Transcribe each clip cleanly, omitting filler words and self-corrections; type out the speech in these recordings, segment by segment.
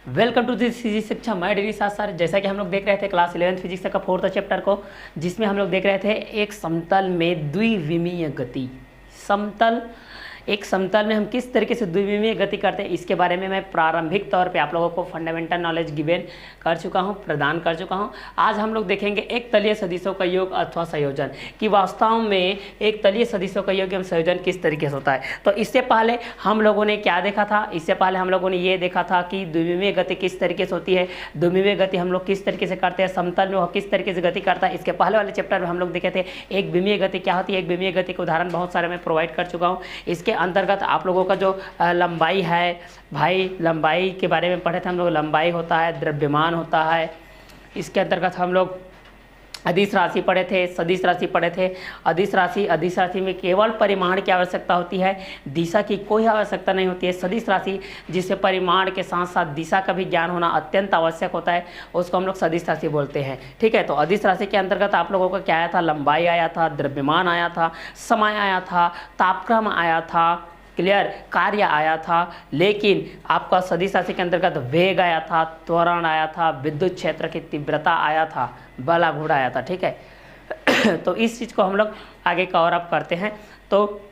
Welcome to this physics शिक्षा मैं daily साथ सर। जैसा कि हम लोग देख रहे थे क्लास 11th फिजिक्स का 4th चैप्टर को, जिसमें हम लोग देख रहे थे एक समतल में द्विविमीय गति। एक समतल में हम किस तरीके से द्विविमीय गति करते हैं, इसके बारे में मैं प्रारंभिक तौर पे आप लोगों को फंडामेंटल नॉलेज गिवन कर चुका हूं, प्रदान कर चुका हूं। आज हम लोग देखेंगे एक तलीय सदिशों का योग अथवा संयोजन कि वास्तव में एक तलीय सदिशों का योग एवं संयोजन किस तरीके से होता है। तो इससे पहले हम लोगों ने क्या देखा था? इससे पहले हम लोगों ने ये देखा था कि द्विविमीय गति किस तरीके से होती है, द्विविमीय गति हम लोग किस तरीके से करते हैं, समतल में वह किस तरीके से गति करता है। इसके पहले वाले चैप्टर में हम लोग देखे थे एक विमीय गति क्या होती है। एक विमीय गति के उदाहरण बहुत सारे मैं प्रोवाइड कर चुका हूँ। इसके अंतर्गत आप लोगों का जो लंबाई है भाई, लंबाई के बारे में पढ़े थे हम लोग। लंबाई होता है, द्रव्यमान होता है। इसके अंतर्गत हम लोग अदिश राशि पढ़े थे, सदिश राशि पढ़े थे। अदिश राशि में केवल परिमाण की आवश्यकता होती है, दिशा की कोई आवश्यकता नहीं होती है। सदिश राशि जिसे परिमाण के साथ साथ दिशा का भी ज्ञान होना अत्यंत आवश्यक होता है, उसको हम लोग सदिश राशि बोलते हैं। ठीक है, तो अदिश राशि के अंतर्गत आप लोगों का क्या आया था? लंबाई आया था, द्रव्यमान आया था, समय आया था, तापक्रम आया था, क्लियर, कार्य आया था। लेकिन आपका सदिश राशि के अंतर्गत वेग आया था, त्वरण आया था, विद्युत क्षेत्र की तीव्रता आया था, बल घूर्ण आया था। ठीक है तो इस चीज़ को हम लोग आगे कवर अप करते हैं। तो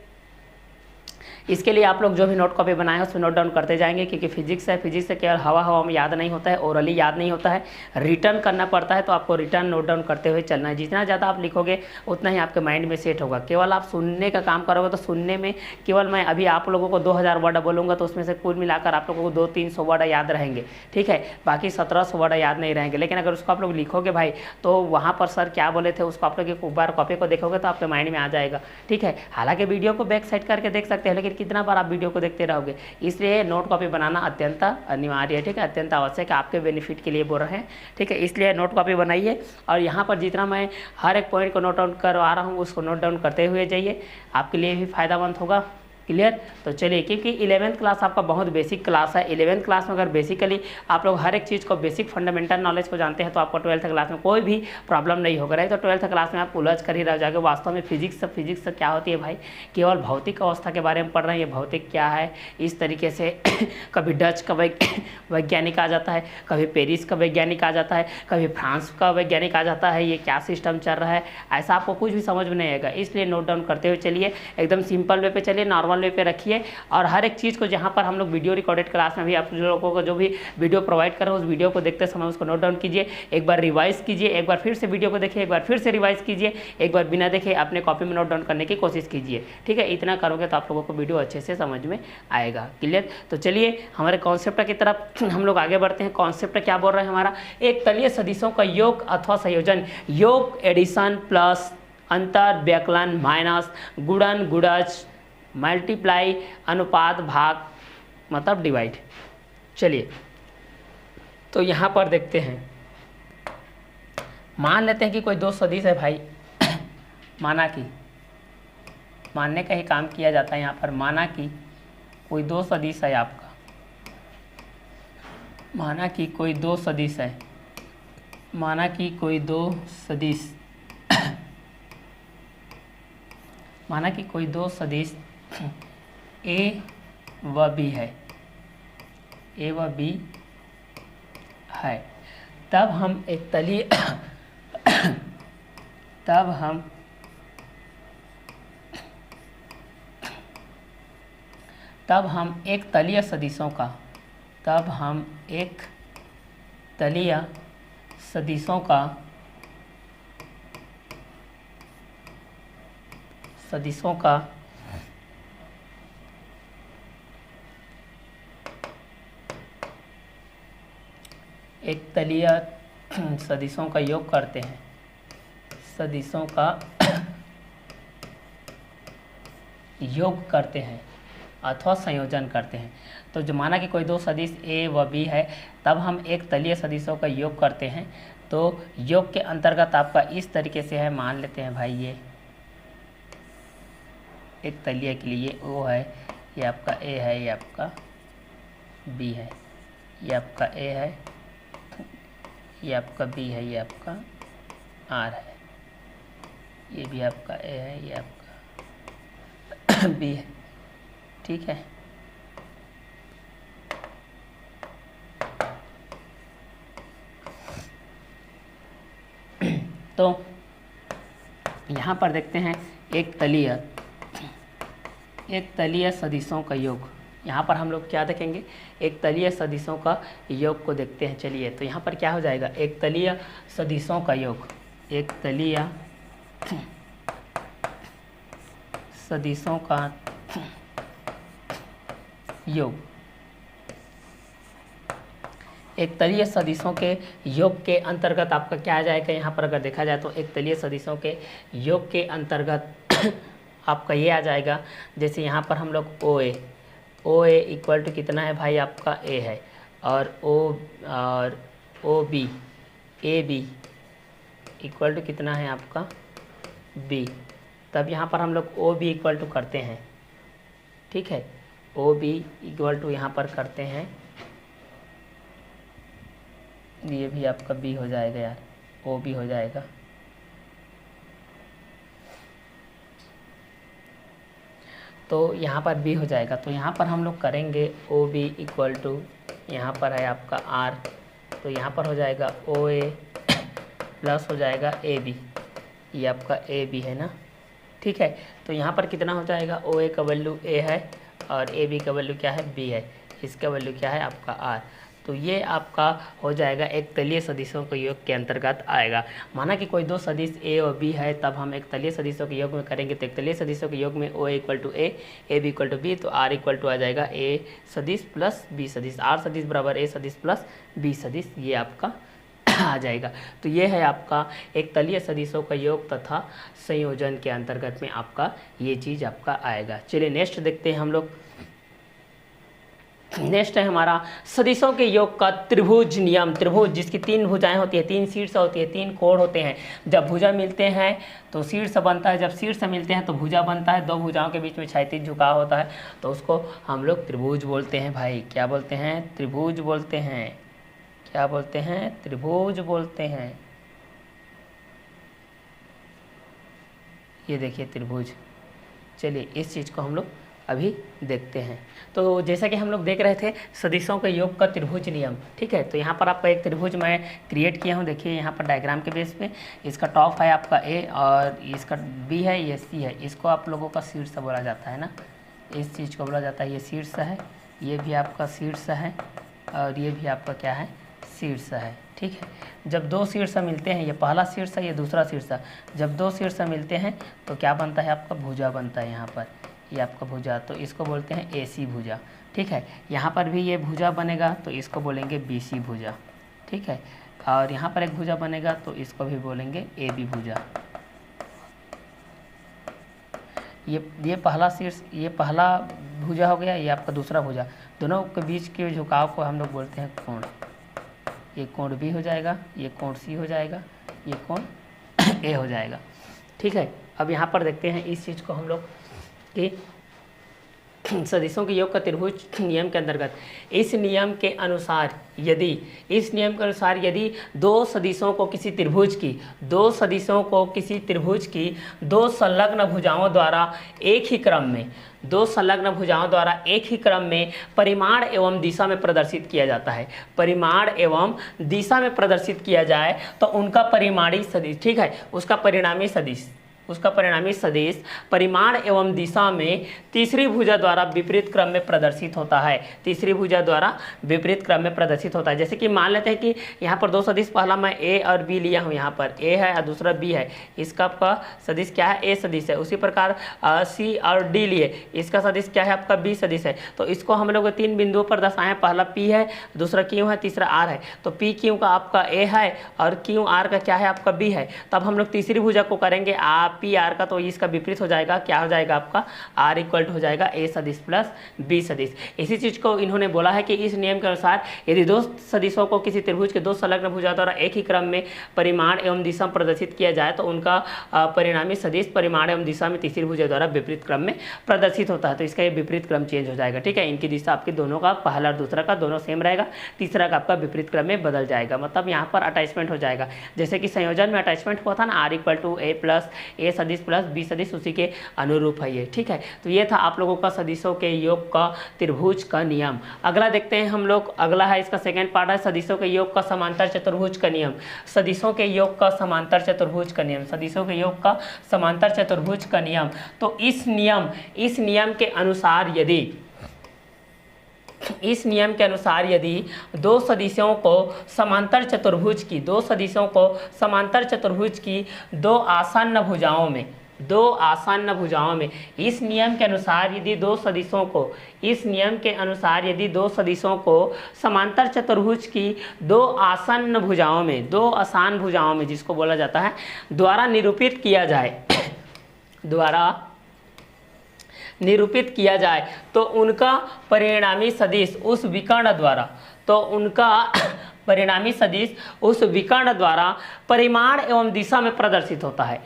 इसके लिए आप लोग जो भी नोट कॉपी बनाए हैं उसमें नोट डाउन करते जाएंगे, क्योंकि फिजिक्स है, फिजिक्स से केवल हवा में याद नहीं होता है, ओरली याद नहीं होता है, रिटर्न करना पड़ता है। तो आपको रिटर्न नोट डाउन करते हुए चलना है। जितना ज़्यादा आप लिखोगे उतना ही आपके माइंड में सेट होगा। केवल आप सुनने का काम करोगे तो सुनने में केवल मैं अभी आप लोगों को 2000 वर्ड बोलूँगा तो उसमें से कुल मिलाकर आप लोगों को 200-300 वर्ड याद रहेंगे। ठीक है, बाकी 1700 वर्ड याद नहीं रहेंगे। लेकिन अगर उसको आप लोग लिखोगे भाई, तो वहाँ पर सर क्या बोले थे उसको आप लोग एक बार कॉपी को देखोगे तो आपके माइंड में आ जाएगा। ठीक है, हालांकि वीडियो को बैक साइड करके देख सकते हैं, लेकिन कितना बार आप वीडियो को देखते रहोगे। इसलिए नोट कॉपी बनाना अत्यंत अनिवार्य है। ठीक है, अत्यंत आवश्यक है, आपके बेनिफिट के लिए बोल रहे हैं। ठीक है, इसलिए नोट कॉपी बनाइए और यहाँ पर जितना मैं हर एक पॉइंट को नोट डाउन करवा रहा हूँ उसको नोट डाउन करते हुए जाइए, आपके लिए भी फायदामंद होगा। क्लियर, तो चलिए, क्योंकि 11th क्लास आपका बहुत बेसिक क्लास है। 11th क्लास में अगर बेसिकली आप लोग हर एक चीज़ को बेसिक फंडामेंटल नॉलेज को जानते हैं तो आपको 12th क्लास में कोई भी प्रॉब्लम नहीं होगा। राइट, तो 12th क्लास में आप उलझ कर ही रह जाओगे। वास्तव में फिजिक्स क्या होती है भाई? केवल भौतिक अवस्था के बारे में पढ़ रहे हैं, ये भौतिक क्या है इस तरीके से कभी डच का वैज्ञानिक आ जाता है, कभी पेरिस का वैज्ञानिक आ जाता है, कभी फ्रांस का वैज्ञानिक आ जाता है, ये क्या सिस्टम चल रहा है, ऐसा आपको कुछ भी समझ में नहीं आएगा। इसलिए नोट डाउन करते हुए चलिए, एकदम सिंपल वे पे चलिए, नॉर्मल वे पे रखिए। और हर एक चीज़ को जहाँ पर हम लोग वीडियो रिकॉर्डेड क्लास में भी आप लोगों को जो भी वीडियो प्रोवाइड कर रहे हो उस वीडियो को देखते समय उसको नोट डाउन कीजिए, एक बार रिवाइज कीजिए, एक बार फिर से वीडियो को देखिए, एक बार फिर से रिवाइज कीजिए, एक बार बिना देखे अपने कॉपी में नोट डाउन करने की कोशिश कीजिए। ठीक है, इतना करोगे तो आप लोगों को वीडियो अच्छे से समझ में आएगा। क्लियर, तो चलिए हमारे कॉन्सेप्ट की तरफ हम लोग आगे बढ़ते हैं। कॉन्सेप्ट क्या बोल रहे हैं हमारा? एक तलीय सदिशों का योग अथवा संयोजन। योग एडिशन प्लस अंतर व्यकलन माइनस गुणन गुणज मल्टीप्लाई अनुपात भाग मतलब डिवाइड। चलिए, तो यहाँ पर देखते हैं, मान लेते हैं कि कोई दो सदिश है भाई। मानने का ही काम किया जाता है यहाँ पर। माना कि कोई दो सदिश है आपका, माना कि कोई दो सदिश है, माना कि कोई दो सदिश माना कि कोई दो सदिश ए व बी है, ए व बी है, तब हम एक तलीय तब हम एक तलीय सदिशों का एक तलीय सदिशों का योग करते हैं, सदिशों का योग करते हैं अथवा संयोजन करते हैं। तो जो माना कि कोई दो सदिश ए व बी है, तब हम एक तलीय सदिशों का योग करते हैं। तो योग के अंतर्गत आपका इस तरीके से है, मान लेते हैं भाई ये एक तलीय के लिए ओ है, ये आपका ए है, ये आपका बी है, ये आपका ए है, ये आपका बी है, ये आपका आर है, ये भी आपका ए है, ये आपका बी है। ठीक है, तो यहाँ पर देखते हैं एक तलीय सदिशों का योग। यहाँ पर हम लोग क्या देखेंगे, एक तलीय सदिशों का योग को देखते हैं। चलिए, तो यहाँ पर क्या हो जाएगा, एक तलीय सदिशों का योग, एक तलीय सदिशों का योग, एक तलीय सदिशों के योग के अंतर्गत आपका क्या आ जाएगा, यहाँ पर अगर देखा जाए तो एक तलीय सदिशों के योग के अंतर्गत आपका ये आ जाएगा। जैसे यहाँ पर हम लोग ओ ए इक्वल टू कितना है भाई, आपका ए है, और o b a B equal to कितना है आपका बी। तब यहाँ पर हम लोग ओ बी इक्वल टू करते हैं, ठीक है, ओ बी इक्वल टू यहाँ पर करते हैं, ये भी आपका बी हो जाएगा यार, ओ बी हो जाएगा। तो यहाँ पर बी हो जाएगा। तो यहाँ पर हम लोग करेंगे ओ बी इक्वल टू, यहाँ पर है आपका आर, तो यहाँ पर हो जाएगा ओ ए प्लस हो जाएगा ए बी, ये आपका ए बी है ना, ठीक है। तो यहाँ पर कितना हो जाएगा, ओ ए का वैल्यू ए है और ए बी का वैल्यू क्या है, बी है, इसका वैल्यू क्या है आपका आर। तो ये आपका हो जाएगा एक तलीय सदिशों के योग के अंतर्गत आएगा। माना कि कोई दो सदिश ए और बी है, तब हम एक तलीय सदिशों के योग में करेंगे। तो एक तलीय सदिशों के योग में o equal to A B equal to b, तो आर इक्वल टू आ जाएगा ए सदिश प्लस बी सदिश, आर सदिश बराबर ए सदिश प्लस बी सदिश, ये आपका आ जाएगा। तो ये है आपका एक तलीय सदिशों का योग तथा संयोजन के अंतर्गत में आपका ये चीज़ आपका आएगा। चलिए नेक्स्ट देखते हैं हम लोग। नेक्स्ट है हमारा सदिशों के योग का त्रिभुज नियम। त्रिभुज जिसकी तीन भुजाएं होती है, तीन शीर्ष होती है, तीन कोण होते हैं। जब भुजा मिलते हैं तो शीर्ष बनता है, जब शीर्ष मिलते हैं तो भुजा बनता है, दो भुजाओं के बीच में क्षैतिज झुकाव होता है, तो उसको हम लोग त्रिभुज बोलते हैं भाई। क्या बोलते हैं, त्रिभुज बोलते हैं। क्या बोलते हैं, त्रिभुज बोलते हैं। ये देखिए त्रिभुज। चलिए इस चीज़ को हम लोग अभी देखते हैं। तो जैसा कि हम लोग देख रहे थे सदिशों के योग का त्रिभुज नियम, ठीक है। तो यहाँ पर आपका एक त्रिभुज मैं क्रिएट किया हूँ, देखिए यहाँ पर डायग्राम के बेस पे। इसका टॉप है आपका ए और इसका बी है, ये सी है। इसको आप लोगों का शीर्ष बोला जाता है ना, इस चीज़ को बोला जाता है, ये शीर्ष है, ये भी आपका शीर्ष है और ये भी आपका क्या है, शीर्ष है, ठीक है। जब दो शीर्ष मिलते हैं, ये पहला शीर्ष है, ये दूसरा शीर्ष, जब दो शीर्ष मिलते हैं तो क्या बनता है, आपका भुजा बनता है। यहाँ पर ये आपका भुजा, तो इसको बोलते हैं एसी भुजा, ठीक है। यहाँ पर भी ये भुजा बनेगा तो इसको बोलेंगे बीसी भुजा, ठीक है। और यहाँ पर एक भुजा बनेगा तो इसको भी बोलेंगे एबी भुजा। ये पहला शीर्ष, ये पहला भुजा हो गया, ये आपका दूसरा भुजा, दोनों के बीच के झुकाव को हम लोग बोलते हैं कोण। ये कोण बी हो जाएगा, ये कोण सी हो जाएगा, ये कोण ए हो जाएगा, ठीक है। अब यहाँ पर देखते हैं इस चीज़ को हम लोग कि सदिशों के योग का त्रिभुज नियम के अंतर्गत इस नियम के अनुसार यदि दो सदिशों को किसी त्रिभुज की दो संलग्न भुजाओं द्वारा एक ही क्रम में परिमाण एवं दिशा में प्रदर्शित किया जाता है, परिमाण एवं दिशा में प्रदर्शित किया जाए तो उनका परिमाणी सदिश, ठीक है, उसका परिणामी सदिश परिमाण एवं दिशा में तीसरी भुजा द्वारा विपरीत क्रम में प्रदर्शित होता है। जैसे कि मान लेते हैं कि यहाँ पर दो सदिश, पहला मैं ए और बी लिया हूँ, यहाँ पर ए है और दूसरा बी है, इसका आपका सदिश क्या है, ए सदिश है। उसी प्रकार सी और डी लिए, इसका सदिश क्या है, आपका बी सदिश है। तो इसको हम लोग तीन बिंदुओं पर दर्शाएं, पहला पी है, दूसरा क्यू है, तीसरा आर है। तो पी क्यू का आपका ए है और क्यू आर का क्या है, आपका बी है। तब हम लोग तीसरी भुजा को करेंगे पी आर का, तो इसका विपरीत हो जाएगा, क्या हो जाएगा आपका आर इक्वल टू हो जाएगा ए सदिश प्लस बी सदिश। इसी चीज को इन्होंने बोला है कि इस नियम के अनुसार यदि दो सदिशों को किसी त्रिभुज के दो संलग्न भुजा द्वारा एक ही क्रम में परिमाण एवं दिशा में प्रदर्शित किया जाए तो उनका परिणामी सदिश परिमाण एवं दिशा में तीसरी भुजा द्वारा विपरीत क्रम में प्रदर्शित होता है। तो इसका ये विपरीत क्रम चेंज हो जाएगा, ठीक है। इनकी दिशा आपकी दोनों का, पहला और दूसरा का दोनों सेम रहेगा, तीसरा का आपका विपरीत क्रम में बदल जाएगा, मतलब यहाँ पर अटैचमेंट हो जाएगा। जैसे कि संयोजन में अटैचमेंट हुआ था ना, R equal to A plus A सदिश प्लस बी सदिश उसी के अनुरूप है ये, ठीक है। तो ये था आप लोगों का सदिशों के योग का त्रिभुज का नियम। अगला देखते हैं हम लोग, अगला है इसका सेकेंड पार्ट है सदिशों के योग का समांतर चतुर्भुज का नियम। सदिशों के योग का समांतर चतुर्भुज का नियम, सदिशों के योग का समांतर चतुर्भुज का नियम। तो इस नियम के अनुसार यदि दो सदिशों को समांतर चतुर्भुज की दो आसन्न भुजाओं में इस नियम के अनुसार यदि दो सदिशों को समांतर चतुर्भुज की दो आसान भुजाओं में जिसको बोला जाता है द्वारा निरूपित किया जाए तो उनका परिणामी सदिश उस विकर्ण द्वारा परिमाण एवं दिशा में प्रदर्शित होता है।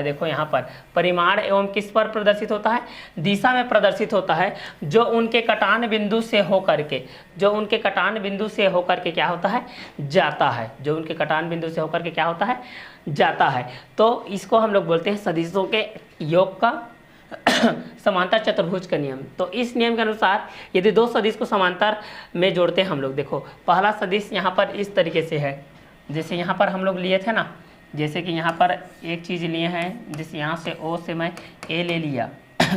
देखो यहाँ पर परिमाण एवं किस पर प्रदर्शित होता है, दिशा में प्रदर्शित होता है, जो उनके कटान बिंदु से होकर के क्या होता है, जाता है। तो इसको हम लोग बोलते हैं सदिशों के योग का समांतर चतुर्भुज का नियम। तो इस नियम के अनुसार यदि दो सदिश को समांतर में जोड़ते हैं हम लोग, देखो पहला सदिश यहाँ पर इस तरीके से है, जैसे यहाँ पर हम लोग लिए थे ना, जैसे कि यहाँ पर एक चीज़ लिए हैं, जैसे यहाँ से ओ से मैं ए ले लिया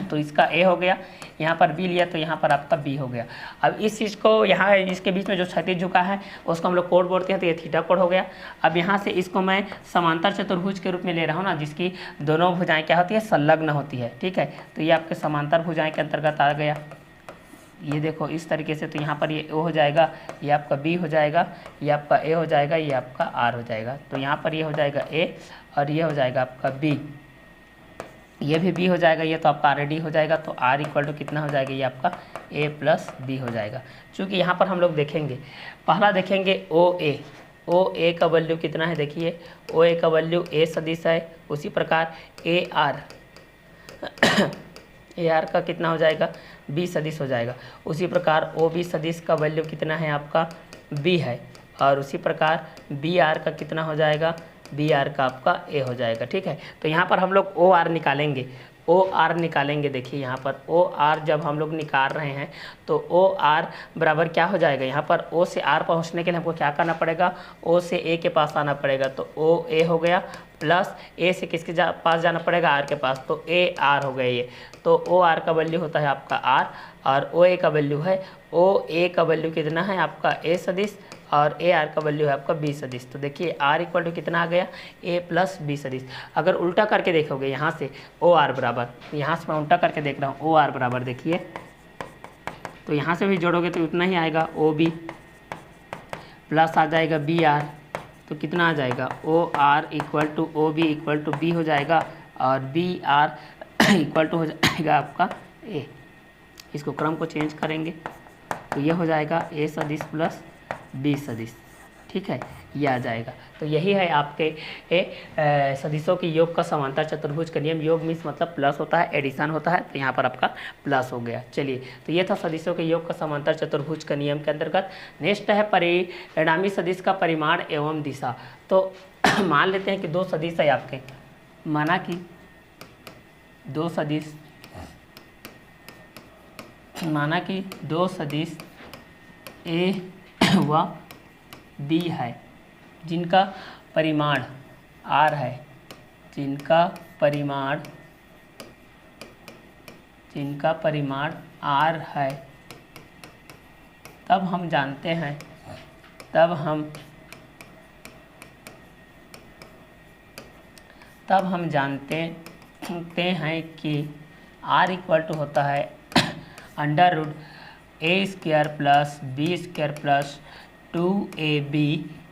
तो इसका ए हो गया, यहाँ पर बी लिया तो यहाँ पर आपका बी हो गया। अब इस चीज़ को यहाँ इसके बीच में जो क्षैतिज झुका है उसको हम लोग कोण बोलते हैं, तो ये थीटा कोण हो गया। अब यहाँ से इसको मैं समांतर चतुर्भुज के रूप में ले रहा हूँ ना, जिसकी दोनों भुजाएं क्या होती है, संलग्न होती है, ठीक है। तो ये आपके समांतर भुजाएं के अंतर्गत आ गया। ये देखो इस तरीके से, तो यहाँ पर ये ओ हो जाएगा, ये आपका बी हो जाएगा, ये आपका ए हो जाएगा, ये आपका आर हो जाएगा। तो यहाँ पर ये हो जाएगा ए और ये हो जाएगा आपका बी, ये भी बी हो जाएगा, ये तो आपका आर डी हो जाएगा। तो आर इक्वल टू कितना हो जाएगा, ये आपका ए प्लस बी हो जाएगा। चूँकि यहाँ पर हम लोग देखेंगे, पहला देखेंगे ओ ए का वैल्यू कितना है, देखिए ओ ए का वैल्यू ए सदिश है, उसी प्रकार ए आर का कितना हो जाएगा, बी सदिश हो जाएगा। उसी प्रकार ओ बी सदिश का वैल्यू कितना है आपका, बी है, और उसी प्रकार बी आर का कितना हो जाएगा, बी आर का आपका ए हो जाएगा, ठीक है। तो यहाँ पर हम लोग ओ आर निकालेंगे, देखिए यहाँ पर ओ आर जब हम लोग निकाल रहे हैं तो ओ आर बराबर क्या हो जाएगा, यहाँ पर ओ से आर पहुँचने के लिए हमको क्या करना पड़ेगा, ओ से ए के पास आना पड़ेगा। तो ओ ए हो गया, प्लस ए से किसके पास जाना पड़ेगा, आर के पास, तो ए आर हो गया ये। तो ओ आर का वैल्यू होता है आपका आर, और ओ ए का वैल्यू है, ओ ए का वैल्यू कितना है आपका ए सदिश, और ए आर का वैल्यू है आपका बी सदिश। तो देखिए आर इक्वल टू कितना आ गया, ए प्लस बी सदिश। अगर उल्टा करके देखोगे यहाँ से ओ आर बराबर, यहाँ से मैं उल्टा करके देख रहा हूँ, ओ आर बराबर देखिए, तो यहाँ से भी जोड़ोगे तो उतना ही आएगा, ओ बी प्लस आ जाएगा बी आर, तो कितना आ जाएगा, o r equal to o B equal to b हो जाएगा, और बी आर इक्वल टू हो जाएगा आपका ए। इसको क्रम को चेंज करेंगे तो ये हो जाएगा ए सदिश प्लस बी सदिश, ठीक है, ये आ जाएगा। तो यही है आपके सदिशों के योग का समांतर चतुर्भुज का नियम। योग मीन्स मतलब प्लस होता है, एडिशन होता है, तो यहाँ पर आपका प्लस हो गया। चलिए, तो ये था सदिशों के योग का समांतर चतुर्भुज का नियम के अंतर्गत। नेक्स्ट है परिणामी सदिश का परिमाण एवं दिशा। तो मान लेते हैं कि दो सदिश है आपके, माना कि दो सदिश ए व बी है, जिनका परिमाण r है, r है, तब हम जानते हैं कि r इक्वल टू होता है under root A square plus B square plus 2ab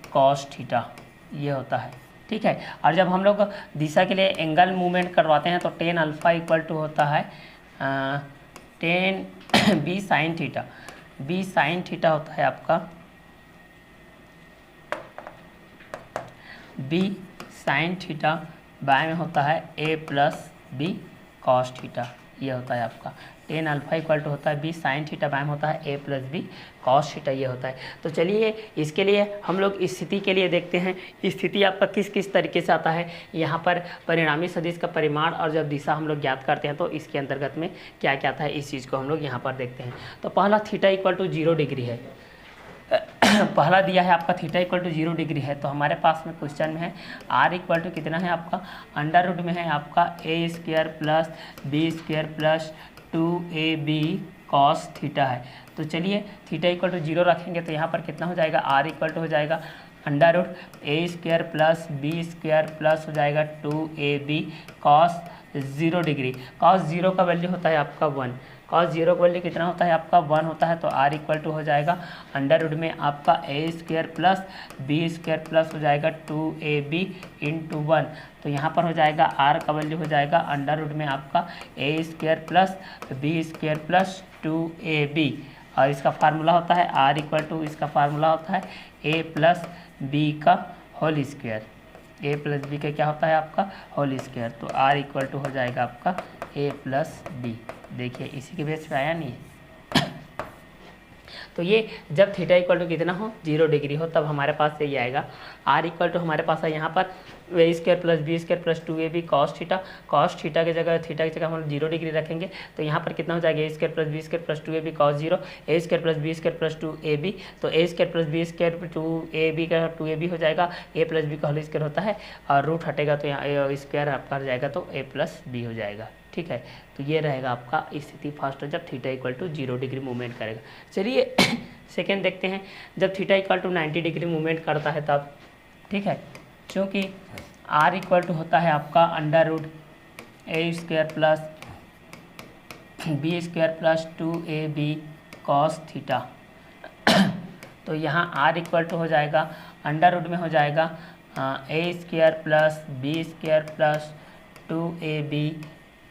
cos theta, ये होता है, ठीक है। और जब हम लोग दिशा के लिए एंगल मूवमेंट करवाते हैं तो टेन अल्फ़ा इक्वल टू होता है टेन बी साइन थीटा होता है आपका बी साइन थीटा, बाएँ में होता है A plus B cos theta, ये होता है आपका टेन अल्फा इक्वल टू होता है बी साइन थीटा बाय में होता है A plus B cos theta ये होता है। तो चलिए इसके लिए हम लोग स्थिति के लिए देखते हैं स्थिति आपका किस किस तरीके से आता है। यहाँ पर परिणामी सदिश का परिमाण और जब दिशा हम लोग ज्ञात करते हैं तो इसके अंतर्गत में क्या क्या आता है इस चीज़ को हम लोग यहाँ पर देखते हैं। तो पहला थीटा इक्वल टू 0 डिग्री है। पहला दिया है आपका थीटा इक्वल टू 0 डिग्री है। तो हमारे पास में क्वेश्चन में है आर इक्वल टू कितना है आपका अंडर रूट में है आपका A square plus B square plus 2ab cos theta है। तो चलिए थीटा इक्वल टू 0 रखेंगे तो यहाँ पर कितना हो जाएगा आर इक्वल टू हो जाएगा under root A square plus B square plus हो जाएगा 2ab कॉस 0 डिग्री। कॉस 0 का वैल्यू होता है आपका 1, कॉस 0 का वैल्यू कितना होता है आपका 1 होता है। तो आर इक्वल टू हो जाएगा अंडर रूट में आपका A square plus B square plus हो जाएगा 2ab इंटू 1। तो यहाँ पर हो जाएगा आर का वैल्यू हो जाएगा अंडर रूट में आपका A square plus B square plus 2ab और इसका फार्मूला होता है आर इक्वल टू इसका फार्मूला होता है ए प्लस बी का whole square. A plus B का क्या होता है आपका होल स्क्वायर। तो आर इक्वल टू हो जाएगा आपका ए प्लस बी। देखिए इसी के बेस पे आया नहीं है। तो ये जब थीटा इक्वल टू कितना हो 0 डिग्री हो तब हमारे पास यही आएगा। आर इक्वल टू हमारे पास है यहाँ पर A square plus B square plus 2ab cos theta. Cos theta की जगह हम 0 डिग्री रखेंगे तो यहाँ पर कितना हो जाएगा A square plus B square plus 2ab cos 0 A square plus B square plus 2ab। तो A square plus B square 2ab का 2ab हो जाएगा ए प्लस बी का होल स्क्वायर होता है और रूट हटेगा तो यहाँ स्क्वायर आपका हो जाएगा तो ए प्लस बी हो जाएगा। ठीक है तो ये रहेगा आपका स्थिति फर्स्ट जब theta equal to 0 degree movement करेगा। चलिए सेकेंड देखते हैं जब theta equal to 90 degree movement करता है तब। ठीक है क्योंकि आर इक्वल टू होता है आपका under root A square plus B square plus 2ab cos theta. तो यहाँ आर इक्वल टू हो जाएगा अंडर रूट में हो जाएगा A square plus B square plus 2ab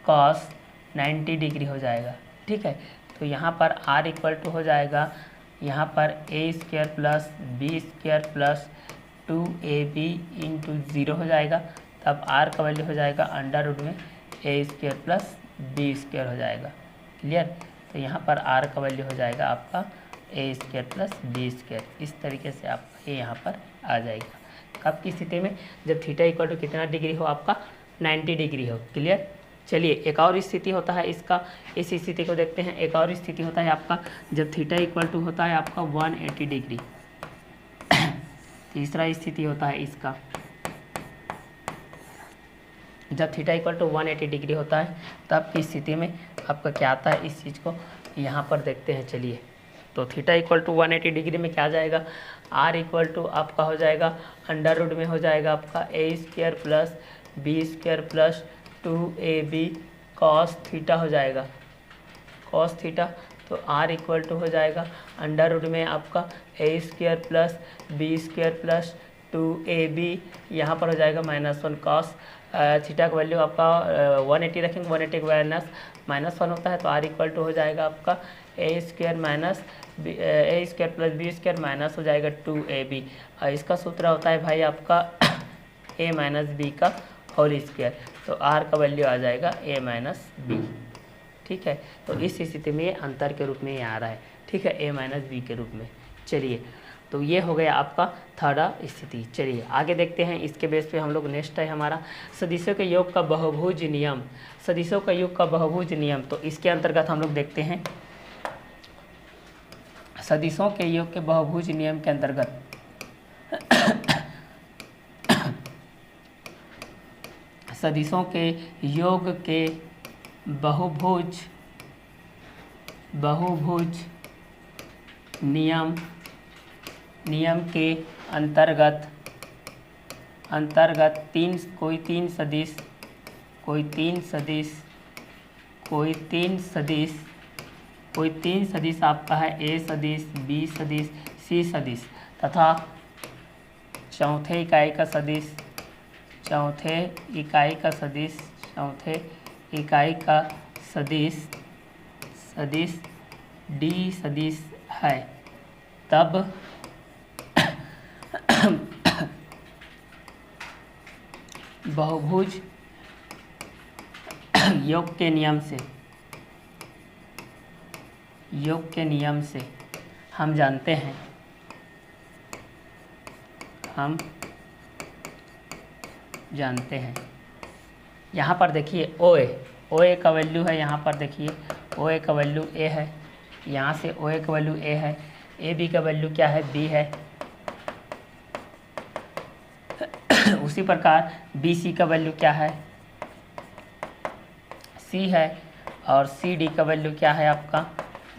cos 90 degree हो जाएगा। ठीक है तो यहाँ पर r इक्वल टू हो जाएगा यहाँ पर A square plus B square plus 2ab into 0 हो जाएगा। तब r का वैल्यू हो जाएगा अंडर रूट में ए स्क्वायर प्लस बी स्क्वायर हो जाएगा। क्लियर। तो यहाँ पर r का वैल्यू हो जाएगा आपका A square plus B square. इस तरीके से आपका ये यहाँ पर आ जाएगा। कब की स्थिति में जब थीटा इक्वल टू कितना डिग्री हो आपका 90 डिग्री हो। क्लियर। चलिए एक और स्थिति होता है इसका, इस स्थिति को देखते हैं। एक और स्थिति होता है आपका जब थीटा इक्वल टू होता है आपका 180 डिग्री। तीसरा स्थिति होता है इसका जब थीटा इक्वल टू 180 डिग्री होता है तब की स्थिति में आपका क्या आता है इस चीज़ को यहाँ पर देखते हैं। चलिए तो थीटा इक्वल टू 180 डिग्री में क्या आ जाएगा आर इक्वल टू आपका हो जाएगा अंडर रूट में हो जाएगा आपका A square plus B square plus 2ab cos theta हो जाएगा कॉस थीटा। तो r इक्वल टू हो जाएगा अंडर रूट में आपका A square plus B square plus 2ab यहाँ पर हो जाएगा -1 कॉस थीटा का वैल्यू आपका 180 रखेंगे 180 -1 होता है। तो r इक्वल टू हो जाएगा आपका A square plus B square minus हो जाएगा 2ab। इसका सूत्र होता है भाई आपका a माइनस बी का होल स्क्वायर। तो r का वैल्यू आ जाएगा a माइनस बी। ठीक है तो इस स्थिति में ये अंतर के रूप में ये आ रहा है। ठीक है a माइनस बी के रूप में। चलिए तो ये हो गया आपका थर्ड स्थिति। चलिए आगे देखते हैं। इसके बेस पे हम लोग नेक्स्ट है हमारा सदिशों के योग का बहुभुज नियम। सदिशों का योग का बहुभुज नियम। तो इसके अंतर्गत हम लोग देखते हैं सदिशों के योग के बहुभुज नियम के अंतर्गत सदिशों के योग के बहुभुज नियम के अंतर्गत कोई तीन सदिश आपका है ए सदिश बी सदिश सी सदिश तथा चौथे इकाई का सदिश डी सदिश है तब बहुभुज योग के नियम से योग के नियम से हम जानते हैं, यहाँ पर देखिए ओ ए का वैल्यू है, यहाँ पर देखिए ओ ए का वैल्यू ए है, यहाँ से ओ ए का वैल्यू ए है, ए बी का वैल्यू क्या है, बी है। उसी प्रकार बी सी का वैल्यू क्या है, सी है, और सी डी का वैल्यू क्या है आपका,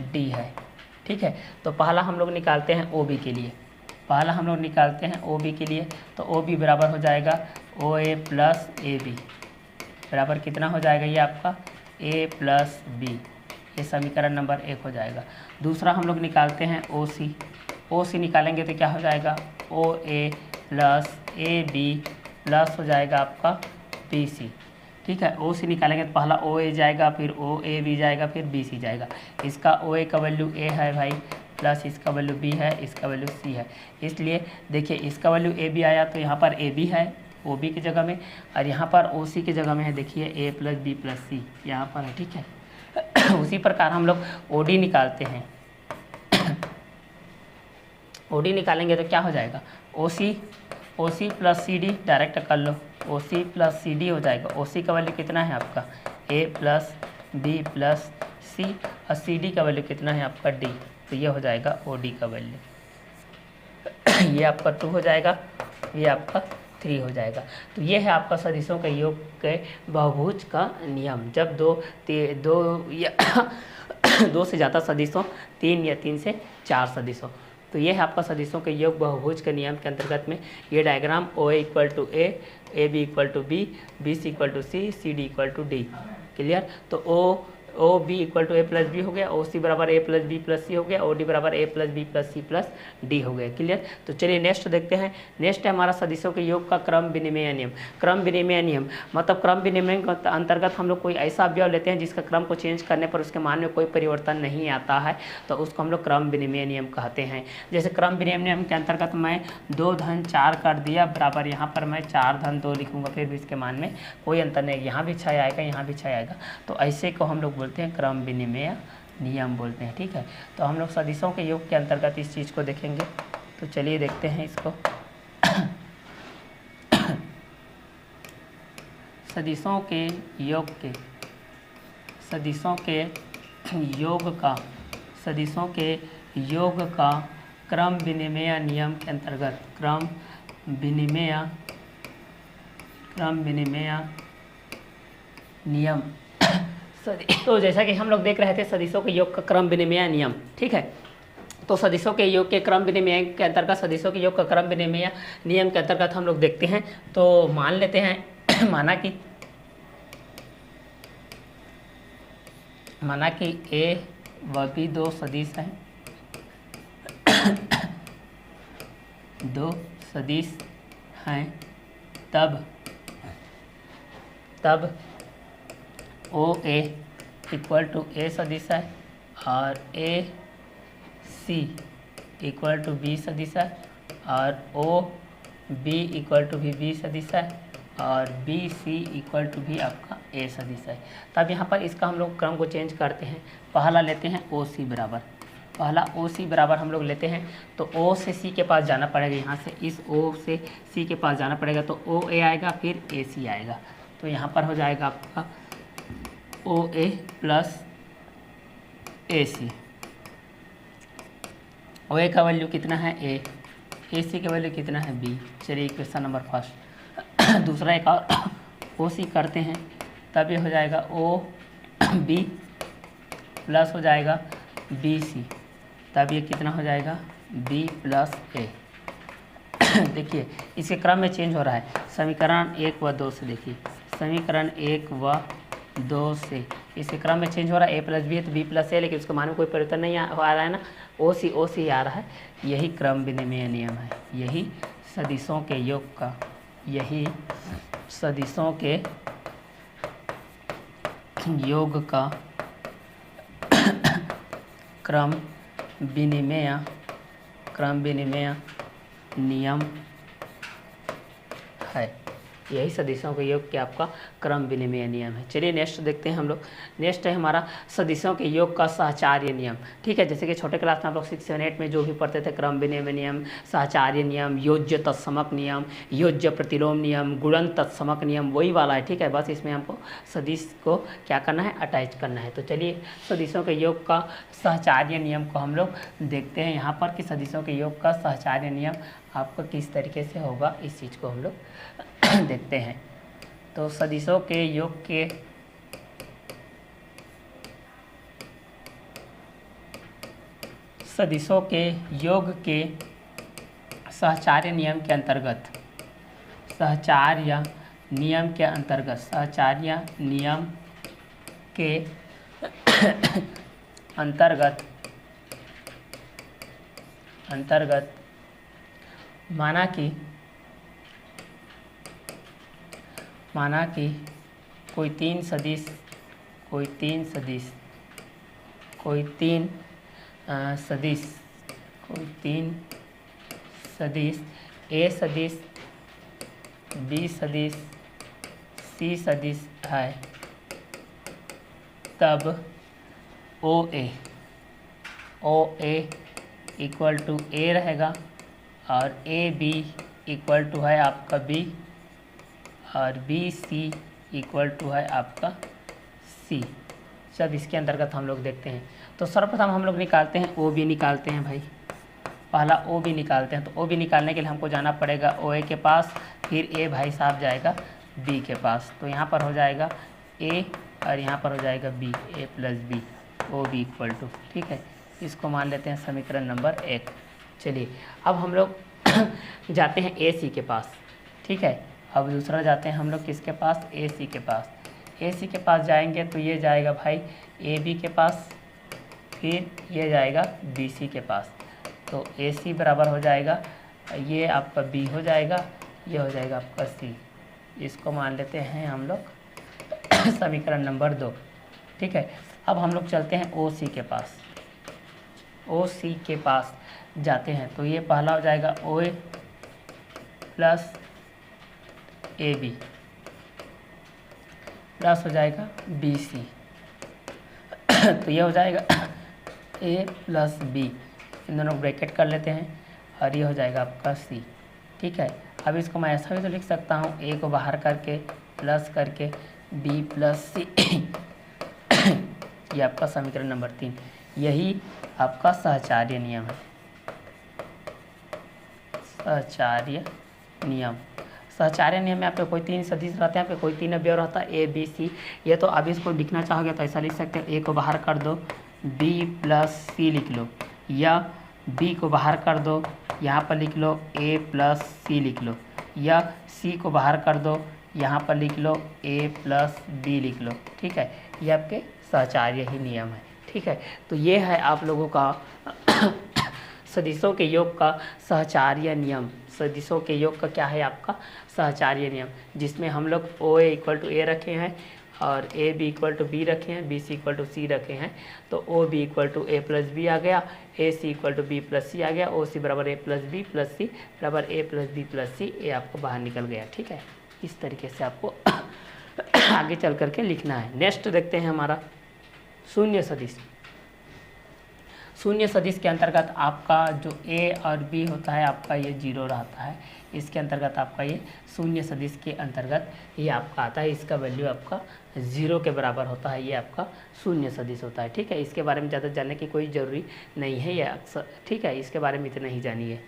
डी है। ठीक है, तो पहला हम लोग निकालते हैं ओ बी के लिए, तो ओ बी बराबर हो जाएगा ओ ए प्लस ए बी बराबर कितना हो जाएगा, ये आपका ए प्लस बी, ये समीकरण नंबर 1 हो जाएगा। दूसरा हम लोग निकालते हैं ओ सी निकालेंगे तो क्या हो जाएगा, ओ ए प्लस ए बी प्लस हो जाएगा आपका बी सी। ठीक है, ओ सी निकालेंगे तो पहला ओ ए जाएगा, फिर ओ ए बी जाएगा, फिर बी सी जाएगा। इसका ओ ए का वैल्यू ए है भाई, प्लस इसका वैल्यू बी है, इसका वैल्यू सी है। इसलिए देखिए इसका वैल्यू ए बी आया तो यहाँ पर ए बी है ओ बी की जगह में, और यहाँ पर ओ सी की जगह में है देखिए ए प्लस बी प्लस सी यहाँ पर है। ठीक है, उसी प्रकार हम लोग ओ डी निकालते हैं। ओ डी निकालेंगे तो क्या हो जाएगा, O C plus C D direct कर लो, ओ सी प्लस सी डी हो जाएगा। ओ सी का वैल्यू कितना है आपका, ए प्लस बी प्लस सी, और सी डी का वैल्यू कितना है आपका, डी, तो ये हो जाएगा ओ डी का वैल्यू। ये आपका 2 हो जाएगा, ये आपका 3 हो जाएगा। तो ये है आपका सदिशों के योग के बहुभुज का नियम। जब दो या दो से ज़्यादा सदिशों, 3 या 3 से 4 सदिशों, तो ये है आपका सदिशों के योग बहुभुज के नियम के अंतर्गत में ये diagram O A equal to A B equal to B C equal to C D equal to D. Clear, तो O B equal to A plus B हो गया, ओ सी बराबर A plus B plus C हो गया, O D बराबर A plus B plus C plus D हो गया। Clear, तो चलिए नेक्स्ट देखते हैं। नेक्स्ट है हमारा सदिशों के योग का क्रम विनिमय नियम। क्रम विनिमय नियम मतलब क्रम विनिमय के अंतर्गत हम लोग कोई ऐसा अवयव लेते हैं जिसका क्रम को चेंज करने पर उसके मान में कोई परिवर्तन नहीं आता है, तो उसको हम लोग क्रम विनिमय नियम कहते हैं। जैसे क्रम विनिमय नियम के अंतर्गत मैं 2 धन 4 कर दिया बराबर, यहाँ पर मैं 4 धन 2 लिखूँगा, फिर भी इसके मान में कोई अंतर नहीं, यहाँ भी 6 आएगा, यहाँ भी 6 आएगा, तो ऐसे को हम लोग बोलते हैं क्रम विनिमय नियम बोलते हैं। ठीक है, तो हम लोग सदिशों के योग के अंतर्गत इस चीज़ को देखेंगे, तो चलिए देखते हैं इसको। सदिशों के योग का क्रम विनिमय नियम के अंतर्गत क्रम विनिमय नियम। तो जैसा कि हम लोग देख रहे थे सदिशों के योग का क्रम विनिमय नियम। ठीक है, तो सदिशों के योग के क्रम विनिमय के अंतर्गत सदिशों के योग का क्रम विनिमय नियम के अंतर्गत हम लोग देखते हैं। तो मान लेते हैं माना कि ए व बी 2 सदिश हैं, 2 सदिश हैं, तब ओ ए इक्वल टू ए सदिश है और ए सी इक्वल टू बी सदिश है और ओ बी इक्वल टू भी बी सदिश है और बी सी इक्वल टू भी आपका ए सदिश है। तब यहाँ पर इसका हम लोग क्रम को चेंज करते हैं। पहला लेते हैं ओ सी बराबर हम लोग लेते हैं, तो ओ से सी के पास जाना पड़ेगा, यहाँ से इस ओ से सी के पास जाना पड़ेगा, तो ओ ए आएगा फिर ए सी आएगा, तो यहाँ पर हो जाएगा आपका ओ ए प्लस ए सी। ओ ए का वैल्यू कितना है ए सी का वैल्यू कितना है बी। चलिए क्वेश्चन नंबर फर्स्ट। दूसरा एक और ओ सी करते हैं, तब ये हो जाएगा ओ बी प्लस हो जाएगा बी सी, तब ये कितना हो जाएगा बी प्लस ए। देखिए इसके क्रम में चेंज हो रहा है, समीकरण 1 व 2 से देखिए, समीकरण 1 व 2 से इसके क्रम में चेंज हो रहा है। ए प्लस बी है तो बी प्लस ए, लेकिन उसके मान में कोई परिवर्तन नहीं आ रहा है ना, ओ सी आ रहा है। यही क्रम विनिमय नियम है, यही सदिशों के योग का, यही सदिशों के योग का क्रम विनिमय नियम है। यही सदिशों के योग के आपका क्रम विनिमय नियम है। चलिए नेक्स्ट देखते हैं हम लोग। नेक्स्ट है हमारा सदिशों के योग का सहचार्य नियम। ठीक है, जैसे कि छोटे क्लास में आप लोग 6, 7, 8 में जो भी पढ़ते थे, क्रम विनिमय नियम, सहचार्य नियम, योज्य तत्समक नियम, योज्य प्रतिलोम नियम, गुणन तत्समक नियम, वही वाला है। ठीक है, बस इसमें हमको सदिश को क्या करना है, अटैच करना है। तो चलिए सदिशों के योग का सहचार्य नियम को हम लोग देखते हैं यहाँ पर कि सदिशों के योग का सहचार्य नियम आपका किस तरीके से होगा, इस चीज़ को हम लोग देखते हैं। तो सदिशों के योग के सहचार्य नियम के अंतर्गत सहचार्य नियम के अंतर्गत माना कि कोई तीन सदिश ए सदिश, बी सदिश, सी सदिश है, तब ओ ए इक्वल टू ए रहेगा और ए बी इक्वल टू है आपका बी और बी सी इक्वल टू है आपका सी। जब इसके अंतर्गत हम लोग देखते हैं तो सर्वप्रथम हम लोग निकालते हैं ओ बी निकालते हैं भाई, पहला ओ बी निकालते हैं। तो ओ बी निकालने के लिए हमको जाना पड़ेगा ओ ए के पास, फिर ए भाई साहब जाएगा बी के पास। तो यहाँ पर हो जाएगा ए और यहाँ पर हो जाएगा b, a plus b, o B equal to. ठीक है, इसको मान लेते हैं समीकरण नंबर 1। चलिए अब हम लोग जाते हैं ए सी के पास। ठीक है, अब दूसरा जाते हैं हम लोग किसके पास, ए सी के पास। ए सी के पास जाएंगे तो ये जाएगा भाई ए बी के पास, फिर ये जाएगा बी सी के पास। तो ए सी बराबर हो जाएगा, ये आपका बी हो जाएगा, ये हो जाएगा आपका सी। इसको मान लेते हैं हम लोग समीकरण नंबर 2। ठीक है, अब हम लोग चलते हैं ओ सी के पास। ओ सी के पास जाते हैं तो ये पहला हो जाएगा ओ ए प्लस ए बी प्लस हो जाएगा बी सी। तो ये हो जाएगा ए प्लस बी, इन दोनों ब्रैकेट कर लेते हैं और ये हो जाएगा आपका सी। ठीक है, अब इसको मैं ऐसा भी तो लिख सकता हूँ, ए को बाहर करके प्लस करके बी प्लस सी। ये आपका समीकरण नंबर 3। यही आपका सहचार्य नियम है। सहचार्य नियम में आपके कोई तीन सदिश रहते हैं, आपके कोई तीन अवयव रहता है ए बी सी। ये तो अब इसको लिखना चाहोगे तो ऐसा लिख सकते हैं, ए को बाहर कर दो बी प्लस सी लिख लो, या बी को बाहर कर दो यहाँ पर लिख लो ए प्लस सी लिख लो, या सी को बाहर कर दो यहाँ पर लिख लो ए प्लस बी लिख लो। ठीक है, ये आपके सहचार्य ही नियम है। ठीक है, तो ये है आप लोगों का सदिशों के योग का सहचार्य नियम। सदिशों के योग का क्या है आपका सहचार्य नियम, जिसमें हम लोग ओ ए इक्वल टू ए रखे हैं और A B equal to B रखे हैं, B C equal to C रखे हैं। तो O B equal to A plus B आ गया, A C equal to B plus C आ गया, ओ सी बराबर A plus B plus C बराबर A plus B plus C, A आपको बाहर निकल गया। ठीक है, इस तरीके से आपको आगे चल करके लिखना है। नेक्स्ट देखते हैं हमारा शून्य सदिश। शून्य सदिश के अंतर्गत आपका जो ए और बी होता है आपका ये 0 रहता है। इसके अंतर्गत आपका ये शून्य सदिश के अंतर्गत ये आपका आता है, इसका वैल्यू आपका 0 के बराबर होता है। ये आपका शून्य सदिश होता है। ठीक है, इसके बारे में ज़्यादा जानने की कोई ज़रूरी नहीं है, ये अक्सर ठीक है, इसके बारे में इतना ही जानिए।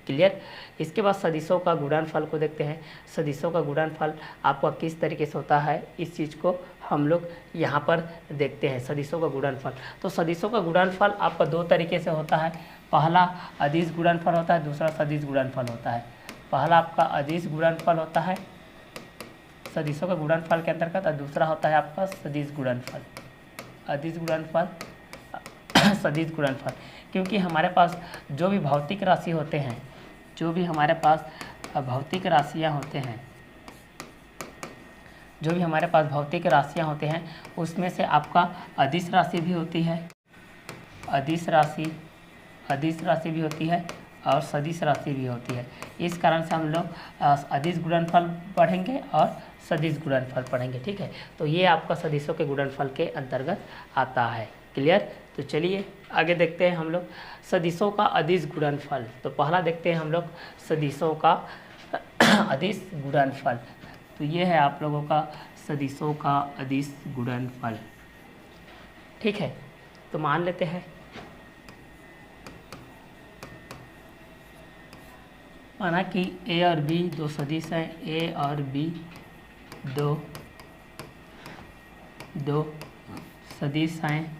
क्लियर। इसके बाद सदिशों का गुणनफल को देखते हैं। सदिशों का गुणनफल आपका किस तरीके से होता है, इस चीज़ को हम लोग यहाँ पर देखते हैं। सदिशों का गुणनफल, तो सदिशों का गुणनफल आपका 2 तरीके से होता है। पहला अदिश गुणनफल होता है, दूसरा सदिश गुणनफल होता है। पहला आपका अदिश गुणनफल होता है सदिशों का गुणनफल के अंतर्गत, और दूसरा होता है आपका सदिश गुणनफल। अदिश गुणनफल, सदिश गुणनफल, क्योंकि हमारे पास जो भी भौतिक राशि होते हैं, जो भी हमारे पास भौतिक राशियाँ होते हैं, जो भी हमारे पास भौतिक राशियाँ होते हैं उसमें से आपका अदिश राशि भी होती है, अदिश राशि भी होती है, और सदिश राशि भी होती है। इस कारण से हम लोग अदिश गुणनफल पढ़ेंगे और सदिश गुणनफल पढ़ेंगे, ठीक है। तो ये आपका सदिशों के गुणनफल के अंतर्गत आता है। क्लियर? तो चलिए आगे देखते हैं हम लोग सदिशों का अदिश गुणनफल। तो पहला देखते हैं हम लोग सदिशों का अदिश गुणनफल। तो ये है आप लोगों का सदिशों का अदिश गुणनफल, ठीक है। तो मान लेते हैं माना कि ए और बी दो सदिश हैं, ए और बी दो सदिश हैं,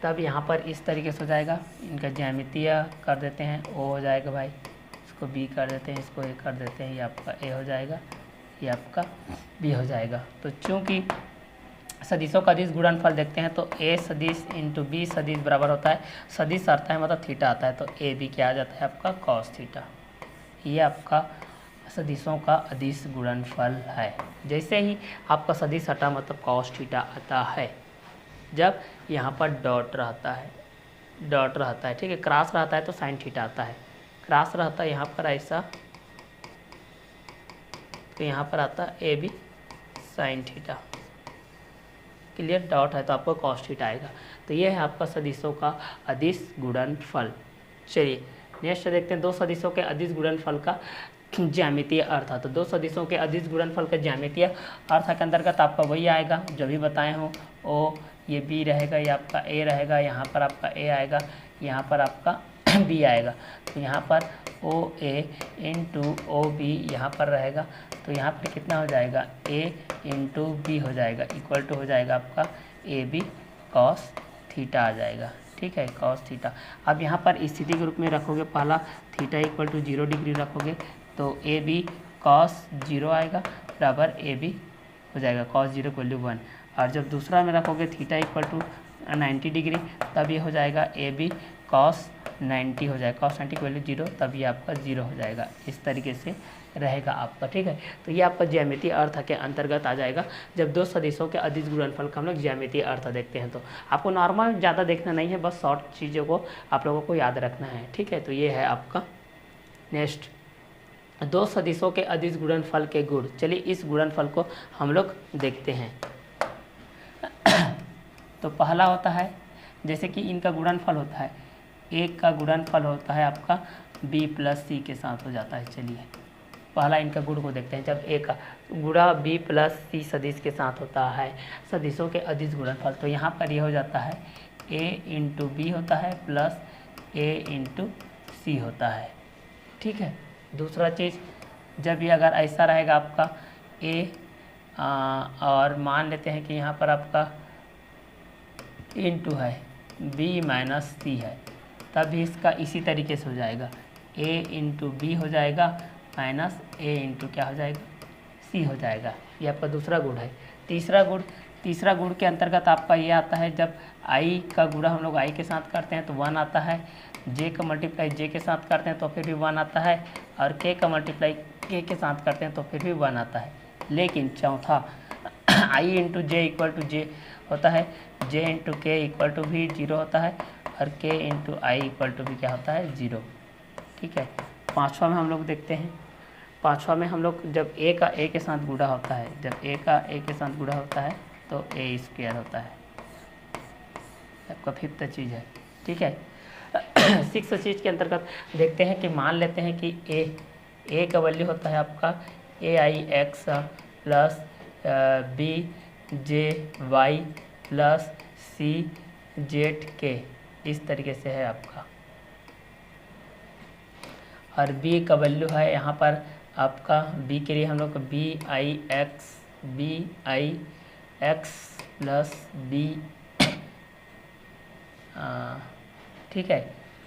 तब यहाँ पर इस तरीके से हो जाएगा। इनका ज्यामितीय कर देते हैं, ओ हो जाएगा भाई, इसको बी कर देते हैं, इसको ए कर देते हैं, ये आपका ए हो जाएगा, ये आपका बी हो जाएगा। तो चूँकि सदिशों का अदिश गुणनफल देखते हैं तो ए सदिश इंटू बी सदिश बराबर होता है, सदिश आता है मतलब थीटा आता है, तो ए बी क्या आ जाता है आपका कॉस थीटा। ये आपका सदिशों का अदिश गुणनफल है। जैसे ही आपका सदिश हटा मतलब कॉस थीटा आता है, जब यहाँ पर डॉट रहता है, ठीक है। क्रॉस रहता है तो साइन थीटा आता है, क्रॉस रहता है यहाँ पर ऐसा, तो यहाँ पर आता है a b sine theta. Clear? Dot है तो आपको कॉस थीटा आएगा। तो ये है आपका सदिशों का अदिश गुणनफल। चलिए नेक्स्ट देखते हैं दो सदिशों के अदिश गुणनफल का ज्यामितीय अर्थ। तो दो सदिशों के अदिश गुणनफल का ज्यामितीय अर्थ के अंतर्गत आपका वही आएगा जो भी बताए हो। ओ ये बी रहेगा, ये आपका ए रहेगा, यहाँ पर आपका ए आएगा, यहाँ पर आपका बी आएगा। तो यहाँ पर ओ ए इंटू ओ बी यहाँ पर रहेगा, तो यहाँ पर कितना हो जाएगा ए इंटू बी हो जाएगा, इक्वल टू हो जाएगा आपका ए बी कॉस थीटा आ जाएगा, ठीक है, कॉस थीटा। अब यहाँ पर स्थिति के रूप में रखोगे, पहला थीटा इक्वल टू 0 डिग्री रखोगे तो ए बी कॉस 0 आएगा बराबर ए बी हो जाएगा कॉस 0 इक्वल टू 1। और जब दूसरा में रखोगे थीटा इक्वल टू 90 डिग्री तब ये हो जाएगा ए बी कॉस 90 हो जाएगा, कॉस 90 इक्वल टू 0, तब ये आपका 0 हो जाएगा। इस तरीके से रहेगा आपका, ठीक है। तो ये आपका ज्यामितीय अर्थ के अंतर्गत आ जाएगा। जब दो सदिशों के अदिश गुणनफल का हम लोग ज्यामितीय अर्थ देखते हैं तो आपको नॉर्मल ज़्यादा देखना नहीं है, बस शॉर्ट चीज़ों को आप लोगों को याद रखना है, ठीक है। तो ये है आपका नेक्स्ट दो सदिशों के अदिश गुणनफल के गुण। चलिए इस गुणनफल को हम लोग देखते हैं। तो पहला होता है जैसे कि इनका गुणनफल होता है, एक का गुणनफल होता है आपका b प्लस सी के साथ हो जाता है। चलिए पहला इनका गुण को देखते हैं। जब ए का गुणा b प्लस सी सदिश के साथ होता है, सदिशों के अदिश गुणनफल, तो यहाँ पर ये हो जाता है a इंटू बी होता है प्लस a इंटू सी होता है, ठीक है। दूसरा चीज़, जब ये अगर ऐसा रहेगा आपका a और मान लेते हैं कि यहाँ पर आपका इंटू है b माइनस सी है, तब भी इसका इसी तरीके से हो जाएगा, a इंटू बी हो जाएगा माइनस a इंटू क्या हो जाएगा c हो जाएगा। ये आपका दूसरा गुण है। तीसरा गुण के अंतर्गत आपका ये आता है, जब i का गुणा हम लोग i के साथ करते हैं तो 1 आता है, j का मल्टीप्लाई j के साथ करते हैं तो फिर भी 1 आता है, और k का मल्टीप्लाई k के साथ करते हैं तो फिर भी 1 आता है। लेकिन चौथा i into J equal to J होता है, j into K equal to भी 0 होता है, और k into I equal to भी क्या होता है 0, ठीक है। पाँचवा में हम लोग देखते हैं, पाँचवा में हम लोग जब a का a के साथ गुणा होता है, जब a का a के साथ गुणा होता है तो a स्क्वायर होता है, आपका फिफ्थ चीज़ है, ठीक है। सिक्स चीज़ के अंतर्गत देखते हैं कि मान लेते हैं कि a का वैल्यू होता है आपका A I x plus B J Y plus C Z के, इस तरीके से है आपका। और b का वैल्यू है यहाँ पर आपका, b के लिए हम लोग b i x plus b, ठीक है,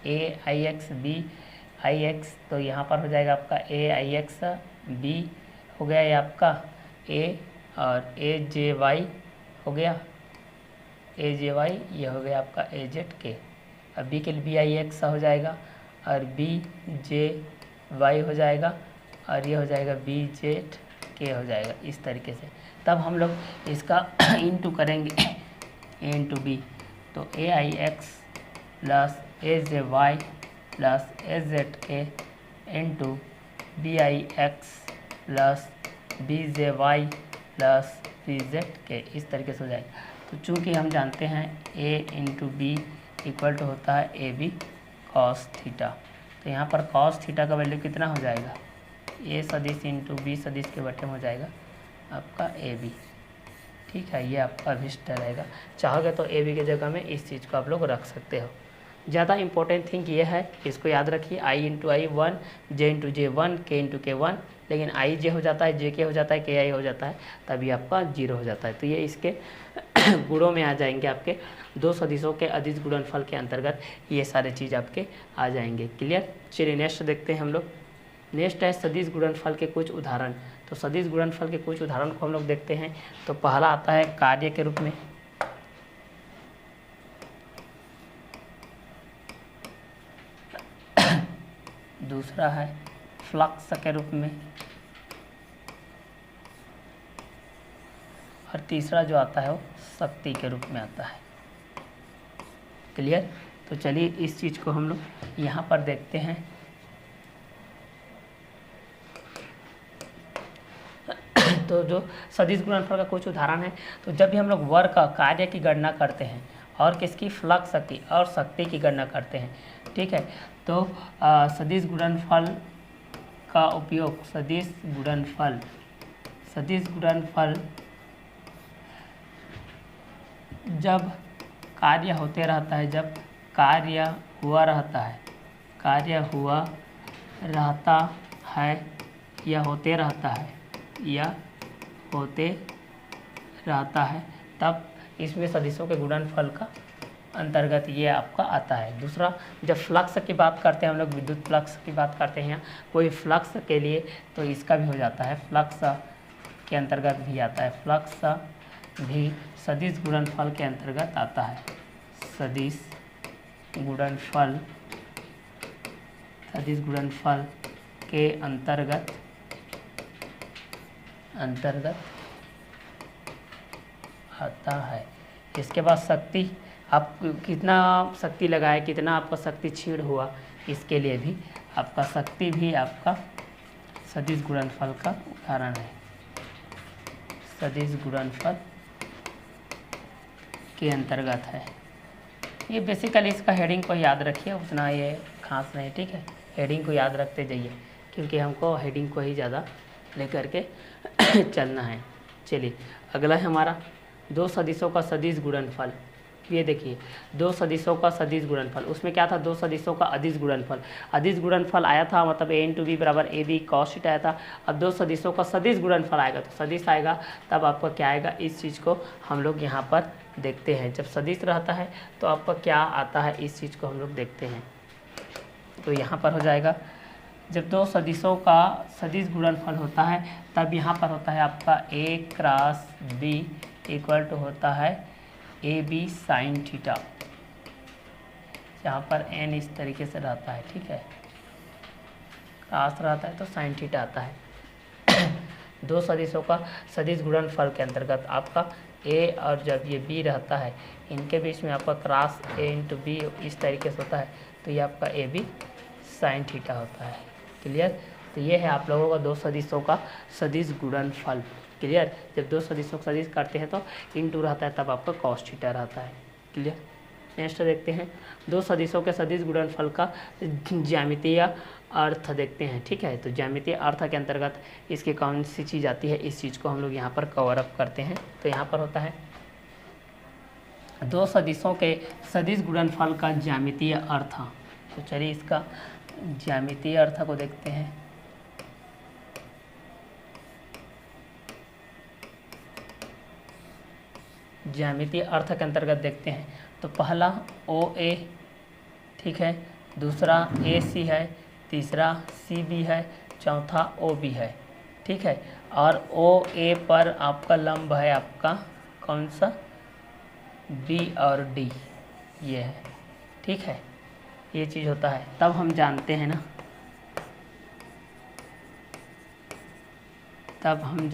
a I x b i x, तो यहाँ पर हो जाएगा आपका ए आई एक्स बी हो गया, ये आपका ए, और ए जे वाई हो गया, ए जे वाई ये हो गया आपका ए जेड के। अब बी के लिए बी आई एक्स हो जाएगा, और बी जे वाई हो जाएगा, और ये हो जाएगा बी जेड के हो जाएगा, इस तरीके से। तब हम लोग इसका इंटू करेंगे ए इंटू बी, तो a I x plus a j Y plus a z k into b i x plus B J Y plus b z के, इस तरीके से हो जाएगा। तो चूँकि हम जानते हैं ए इंटू बी इक्वल टू होता है ए बी कॉस थीटा, तो यहाँ पर कॉस थीटा का वैल्यू कितना हो जाएगा, ए सदिश इंटू बी सदिश के बटे में हो जाएगा आपका ए बी। ठीक है, ये आपका अभिष्ट रहेगा। चाहोगे तो ए बी की जगह में इस चीज़ को आप लोग रख सकते हो। ज़्यादा इंपॉर्टेंट थिंग ये है, इसको याद रखिए, आई इंटू आई 1, जे इंटू जे 1, के इंटू के 1, लेकिन आई जे हो जाता है, जे के हो जाता है, के आई हो जाता है, तभी आपका 0 हो जाता है। तो ये इसके गुणों में आ जाएंगे, आपके दो सदिशों के अदिश गुणनफल के अंतर्गत ये सारे चीज़ आपके आ जाएंगे। क्लियर। चलिए नेक्स्ट देखते हैं हम लोग। नेक्स्ट है सदिश गुणनफल के कुछ उदाहरण। तो सदिश गुणनफल के कुछ उदाहरण को हम लोग देखते हैं। तो पहला आता है कार्य के रूप में, दूसरा है फ्लक्स के रूप में, और तीसरा जो आता है वो शक्ति के रूप में आता है। क्लियर। तो चलिए इस चीज़ को हम लोग यहाँ पर देखते हैं। तो जो सदिश गुणनफल का कुछ उदाहरण है, तो जब भी हम लोग वर्ग का कार्य की गणना करते हैं और किसकी फ्लक्स शक्ति और शक्ति की गणना करते हैं, ठीक है, तो सदिश गुणनफल का उपयोग सदिश गुणनफल जब कार्य होते रहता है, जब कार्य हुआ रहता है या होते रहता है, तब इसमें सदिशों के गुणनफल का अंतर्गत ये आपका आता है। दूसरा, जब फ्लक्स की बात करते हैं हम लोग, विद्युत फ्लक्स की बात करते हैं, कोई फ्लक्स के लिए, तो इसका भी हो जाता है, फ्लक्स के अंतर्गत भी आता है, फ्लक्स भी सदिश गुणनफल के अंतर्गत आता है। सदिश गुणनफल के अंतर्गत आता है। इसके बाद शक्ति, आप कितना शक्ति लगाए, कितना आपका शक्ति क्षीण हुआ, इसके लिए भी आपका शक्ति भी आपका सदिश गुणनफल का उदाहरण है। सदिश गुणनफल के अंतर्गत है। ये बेसिकली इसका हेडिंग को याद रखिए, उतना ये खास नहीं, ठीक है, हेडिंग को याद रखते जाइए, क्योंकि हमको हेडिंग को ही ज़्यादा लेकर के चलना है। चलिए अगला है हमारा दो सदिशों का सदिश गुणनफल। ये देखिए, दो सदिशों का सदिश गुणनफल, उसमें क्या था, दो सदिशों का अदिश गुणनफल। अदिश गुणनफल आया था, मतलब ए इंटू बी बराबर ए बी कॉस थीटा आया था। अब दो सदिशों का सदिश गुणनफल आएगा, तो सदिश आएगा तब आपका क्या आएगा, इस चीज़ को हम लोग यहाँ पर देखते हैं। जब सदिश रहता है तो आपका क्या आता है, इस चीज़ को हम लोग देखते हैं। तो यहाँ पर हो जाएगा, जब दो सदिशों का सदिश गुणनफल होता है, तब यहाँ पर होता है आपका ए क्रॉस बी इक्वल टू होता है ए बी साइन थीटा, यहाँ पर एन इस तरीके से रहता है, ठीक है, क्रॉस रहता है तो साइन थीटा आता है। दो सदिशों का सदिश गुणनफल के अंतर्गत आपका ए और जब ये बी रहता है, इनके बीच में आपका क्रॉस ए इंटू बी इस तरीके से होता है, तो ये आपका ए बी साइन थीटा होता है। क्लियर। तो ये है आप लोगों का दो सदिशों का सदिश गुणनफल। क्लियर। जब दो सदिशों का सदिश करते हैं तो इंटू रहता है, तब आपका कॉस थीटा रहता है। क्लियर। नेक्स्ट देखते हैं, दो सदिशों के सदिश गुणनफल का ज्यामितीय अर्थ देखते हैं, ठीक है। तो ज्यामितीय अर्थ के अंतर्गत इसकी कौन सी चीज़ आती है, इस चीज़ को हम लोग यहाँ पर कवर अप करते हैं। तो यहाँ पर होता है दो सदिशों के सदिश गुणनफल का ज्यामितीय अर्थ। तो चलिए इसका ज्यामितीय अर्थ को देखते हैं। ज्यामितीय अर्थ के अंतर्गत देखते हैं, तो पहला ओ ए, ठीक है, दूसरा ए सी है, तीसरा सी बी है, चौथा ओ बी है, ठीक है, और ओ ए पर आपका लंब है आपका कौन सा, बी और डी, ये है, ठीक है, ये चीज़ होता है। तब हम जानते हैं ना, तब हम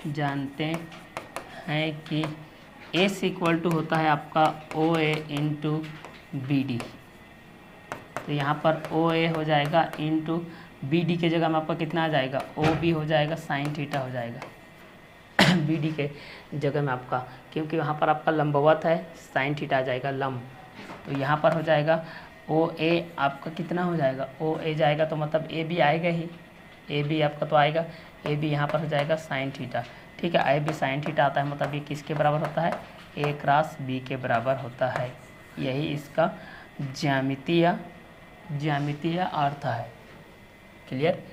जानते हैं कि एस इक्वल टू होता है आपका ओ ए इंटू बी डी। तो यहाँ पर ओ ए हो जाएगा इंटू बी डी के जगह में आपका कितना आ जाएगा, ओ बी हो जाएगा, साइन थीटा हो जाएगा बी डी के जगह में आपका, क्योंकि वहाँ पर आपका लंबवत है, साइन थीटा आ जाएगा लंब। तो यहाँ पर हो जाएगा ओ ए आपका कितना हो जाएगा, ओ ए जाएगा तो मतलब ए बी आएगा ही, ए बी आपका तो आएगा, ए बी यहाँ पर हो जाएगा साइन थीटा। ठीक है, ए बी साइन थीटा आता है, मतलब ये किसके बराबर होता है, ए क्रॉस बी के बराबर होता है। यही इसका ज्यामितीय अर्थ है। क्लियर,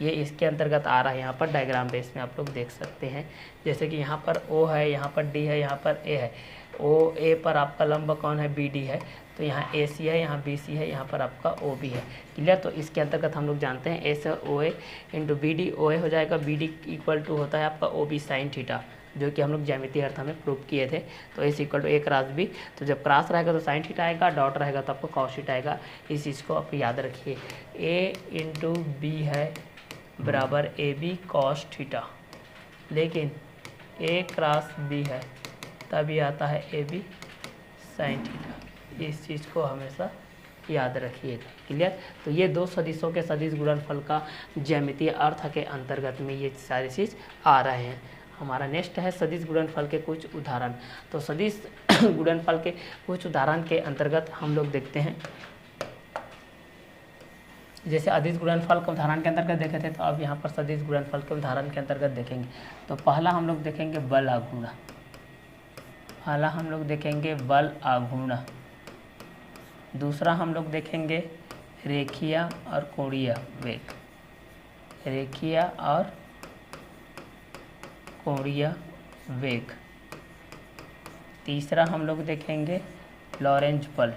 ये इसके अंतर्गत आ रहा है। यहाँ पर डायग्राम बेस में आप लोग देख सकते हैं, जैसे कि यहाँ पर ओ है, यहाँ पर डी है, यहाँ पर ए है। ओ ए पर आपका लंब कौन है, बी डी है, तो यहाँ ए सी है, यहाँ बी सी है, यहाँ पर आपका ओ बी है। क्लियर, तो इसके अंतर्गत हम लोग जानते हैं एस ओ ए इंटू बी डी, ओ ए हो जाएगा, बी डी इक्वल टू होता है आपका ओ बी साइन थीटा, जो कि हम लोग ज्यामितीय अर्थ में प्रूव किए थे। तो s equal to a cross b, तो जब क्रॉस रहेगा तो साइन थीटा आएगा, डॉट रहेगा तो आपको कॉस थीटा आएगा। इस चीज़ को आप याद रखिए, ए इंटू बी है बराबर ए बी कॉस थीटा, लेकिन ए क्रॉस बी है तभी आता है ए बी साइन थीटा। इस चीज़ को हमेशा याद रखिएगा। क्लियर, तो ये दो सदिशों के सदिश गुणनफल का ज्यामितीय अर्थ के अंतर्गत में ये सारी चीज़ आ रहे हैं। हमारा नेक्स्ट है सदिश गुणनफल के कुछ उदाहरण। तो सदिश गुणनफल के कुछ उदाहरण के अंतर्गत हम लोग देखते हैं, जैसे अदिश गुणनफल के उदाहरण के अंतर्गत देखे थे, तो अब यहाँ पर सदिश गुणनफल के उदाहरण के अंतर्गत देखेंगे। तो पहला हम लोग देखेंगे बल आघूर्ण, बल आघूर्ण। दूसरा हम लोग देखेंगे रेखीय और कोणीय वेग, रेखीय और कोणीय वेग। तीसरा हम लोग देखेंगे लॉरेंज बल,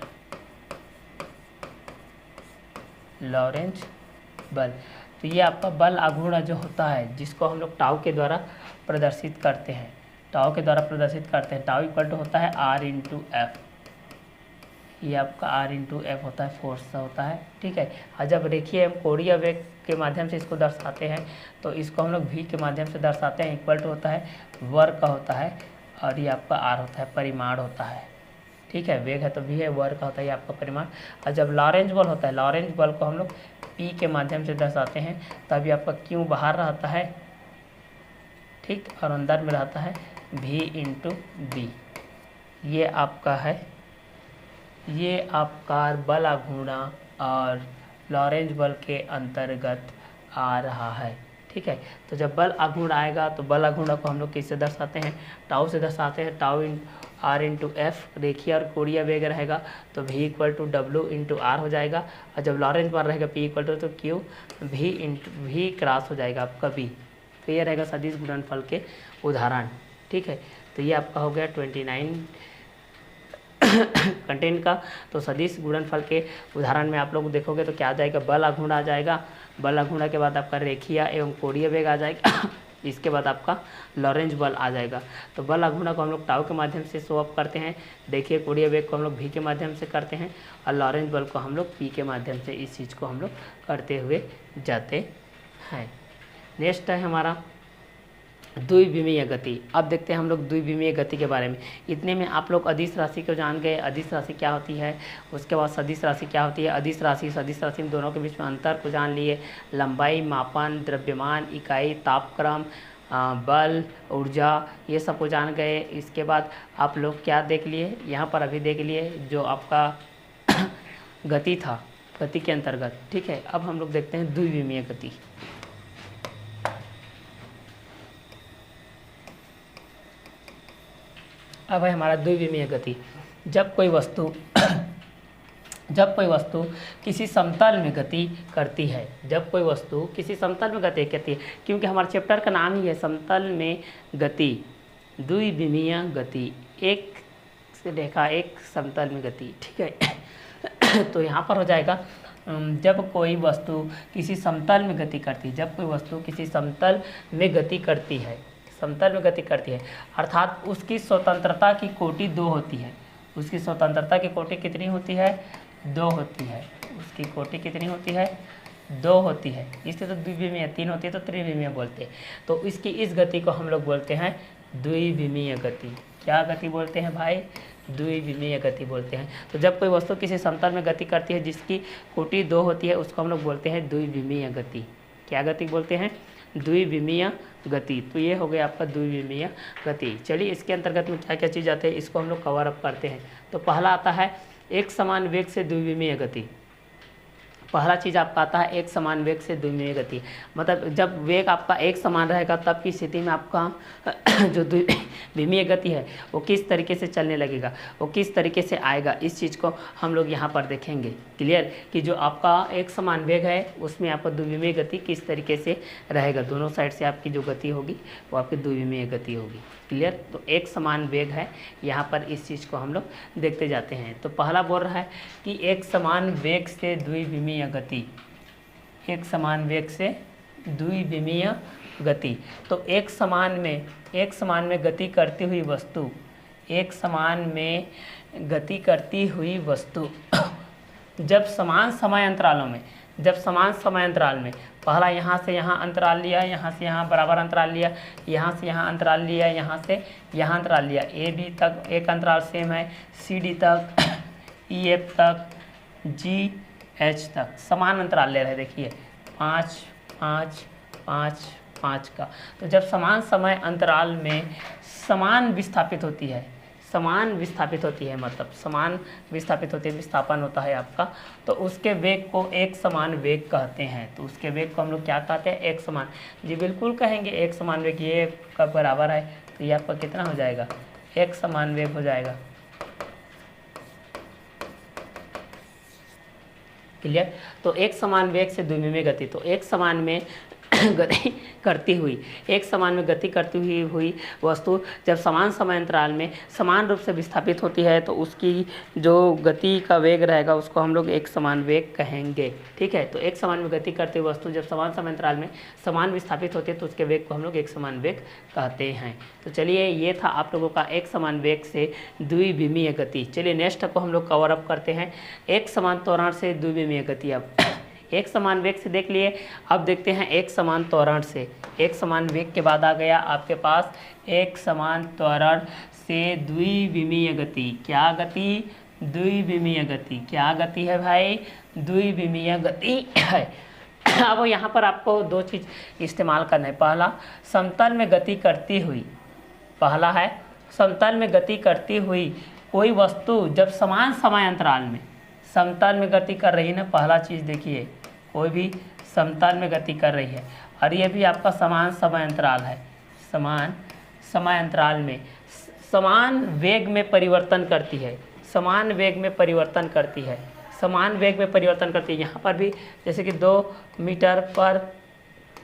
तो ये आपका बल आघूर्ण जो होता है, जिसको हम लोग टाउ के द्वारा प्रदर्शित करते हैं, टाउ टाउ इक्वल टू होता है आर इंटू एफ। ये आपका आर इंटू एफ होता है, फोर्स होता है। ठीक है, और जब रेखीय एवं कोणीय वेग के माध्यम से इसको दर्शाते हैं, तो इसको हम लोग भी के माध्यम से दर्शाते हैं। इक्वल टू होता है वर्ग का होता है, और ये आपका आर होता है, परिमाण होता है। ठीक है, वेग है तो भी है, वर्ग का होता है ये आपका परिमाण। और जब लॉरेंज बल होता है, लॉरेंज बल को हम लोग पी के माध्यम से दर्शाते हैं, तभी आपका क्यू बाहर रहता है, ठीक, और अंदर में रहता है भी इंटू बी। ये आपका है, ये आपका बल आघूर्ण और लॉरेंज बल के अंतर्गत आ रहा है। ठीक है, तो जब बल आघूर्ण आएगा तो बल आघूर्ण को हम लोग किससे दर्शाते हैं, टाउ से दर्शाते हैं। टाउ आर इंटू एफ रेखीय और कोणीय वेग रहेगा, तो भी इक्वल टू डब्ल्यू इंटू आर हो जाएगा। और जब लॉरेंज बल रहेगा पी इक्वल टू, तो क्यू भी इंटू भी क्रॉस हो जाएगा आपका बी। तो ये रहेगा सदिश गुणनफल के उदाहरण। ठीक है, तो ये आपका हो गया 29 कंटेंट का। तो सदिश गुणनफल के उदाहरण में आप लोग देखोगे तो क्या आ जाएगा, बल आघूर्ण आ जाएगा। बल आघूर्ण के बाद आपका रेखीय एवं कोणीय वेग आ जाएगा इसके बाद आपका लॉरेंज बल आ जाएगा। तो बल आघूर्ण को हम लोग टाउ के माध्यम से शो अप करते हैं, देखिए कोणीय वेग को हम लोग भी के माध्यम से करते हैं, और लॉरेंज बल को हम लोग पी के माध्यम से इस चीज़ को हम लोग करते हुए जाते हैं। नेक्स्ट है हमारा द्विविमीय गति। अब देखते हैं हम लोग द्विविमीय गति के बारे में। इतने में आप लोग अदिश राशि को जान गए, अदिश राशि क्या होती है, उसके बाद सदिश राशि क्या होती है। अदिश राशि सदिश राशि में दोनों के बीच में अंतर को जान लिए, लंबाई, मापन, द्रव्यमान, इकाई, तापक्रम, बल, ऊर्जा, ये सब को जान गए। इसके बाद आप लोग क्या देख लिए, यहाँ पर अभी देख लिए जो आपका गति था, गति के अंतर्गत। ठीक है, अब हम लोग देखते हैं द्विविमीय गति। अब है हमारा द्विविमीय गति। जब कोई वस्तु किसी समतल में गति करती है, जब कोई वस्तु किसी समतल में गति करती है, क्योंकि हमारे चैप्टर का नाम ही है समतल में गति, द्विविमीय गति, एक रेखा एक समतल में गति। ठीक है तो यहाँ पर हो जाएगा जब कोई वस्तु किसी समतल में गति करती है, जब कोई वस्तु किसी समतल में गति करती है, समतल में गति करती है, अर्थात उसकी स्वतंत्रता की कोटि 2 होती है। उसकी स्वतंत्रता की कोटि कितनी होती है, 2 होती है। उसकी कोटि कितनी होती है, 2 होती है। इसलिए तो द्विविमीय, 3 होती है तो त्रिविमीय बोलते हैं। तो इसकी इस गति को हम लोग बोलते हैं द्विविमीय गति। क्या गति बोलते हैं भाई? द्विविमीय गति बोलते हैं। तो जब कोई वस्तु किसी समतल में गति करती है जिसकी कोटि 2 होती है, उसको हम लोग बोलते हैं द्विविमीय गति। क्या गति बोलते हैं? द्विविमीय गति। तो ये हो गया आपका द्विविमीय गति। चलिए इसके अंतर्गत में क्या क्या चीज़ आते हैं इसको हम लोग कवर अप करते हैं। तो पहला आता है एक समान वेग से द्विविमीय गति। पहला चीज़ आपका आता है एक समान वेग से द्विविमीय गति। मतलब जब वेग आपका एक समान रहेगा तब की स्थिति में आपका जो द्विविमीय गति है वो किस तरीके से चलने लगेगा, वो किस तरीके से आएगा, इस चीज़ को हम लोग यहाँ पर देखेंगे। क्लियर? कि जो आपका एक समान वेग है उसमें आपका द्विविमीय गति किस तरीके से रहेगा, दोनों साइड से आपकी जो गति होगी वो आपकी द्विविमीय गति होगी। क्लियर? तो एक समान वेग है, यहाँ पर इस चीज़ को हम लोग देखते जाते हैं। तो पहला बोल रहा है कि एक समान वेग से द्विविमीय गति। एक समान वेग से द्विविमीय गति। तो एक समान में गति करती हुई वस्तु, एक समान में गति करती हुई वस्तु जब समान समय अंतराल में पहला यहाँ से यहाँ अंतराल लिया, यहाँ से यहाँ बराबर अंतराल लिया, यहाँ से यहाँ अंतराल लिया, यहाँ से यहाँ अंतराल लिया, ए बी तक एक अंतराल सेम है, सी डी तक, ई एफ तक, जी एच तक समान अंतराल ले रहे। देखिए 5 5 5 5 का। तो जब समान समय अंतराल में समान विस्थापित होती है, मतलब समान विस्थापित होती है, विस्थापन होता है आपका, तो उसके वेग को एक समान वेग कहते हैं। तो उसके वेग को हम लोग क्या कहते हैं? एक समान। जी बिल्कुल कहेंगे एक समान वेग, ये कब बराबर है तो ये आपका कितना हो जाएगा? एक समान वेग हो जाएगा। क्लियर? तो एक समान वेग से द्विविमीय गति। तो एक समान में गति करती हुई वस्तु जब समान समय अंतराल में समान रूप से विस्थापित होती है तो उसकी जो गति का वेग रहेगा उसको हम लोग एक समान वेग कहेंगे। ठीक है? तो एक समान में गति करती हुई वस्तु जब समान समय अंतराल में समान विस्थापित होती है तो उसके वेग को हम लोग एक समान वेग कहते हैं। तो चलिए ये था आप लोगों का एक समान वेग से द्विविमीय गति। चलिए नेक्स्ट को हम लोग कवर अप करते हैं, एक समान त्वरण से द्विविमीय गति। अब एक समान वेग से देख लिए, अब देखते हैं एक समान त्वरण से। एक समान वेग के बाद आ गया आपके पास एक समान त्वरण से द्विविमीय गति। क्या गति? द्विविमीय गति। क्या गति है भाई? द्विविमीय गति है। अब यहाँ पर आपको दो चीज़ इस्तेमाल करना है। पहला, समतल में गति करती हुई, पहला है समतल में गति करती हुई कोई वस्तु जब समान समय अंतराल में समतल में गति कर रही है ना, पहला चीज़ देखिए, कोई भी समतल में गति कर रही है और ये भी आपका समान समय अंतराल है, समान समय अंतराल में समान वेग में परिवर्तन करती है, समान वेग में परिवर्तन करती है, समान वेग में परिवर्तन करती है। यहाँ पर भी जैसे कि 2 मीटर पर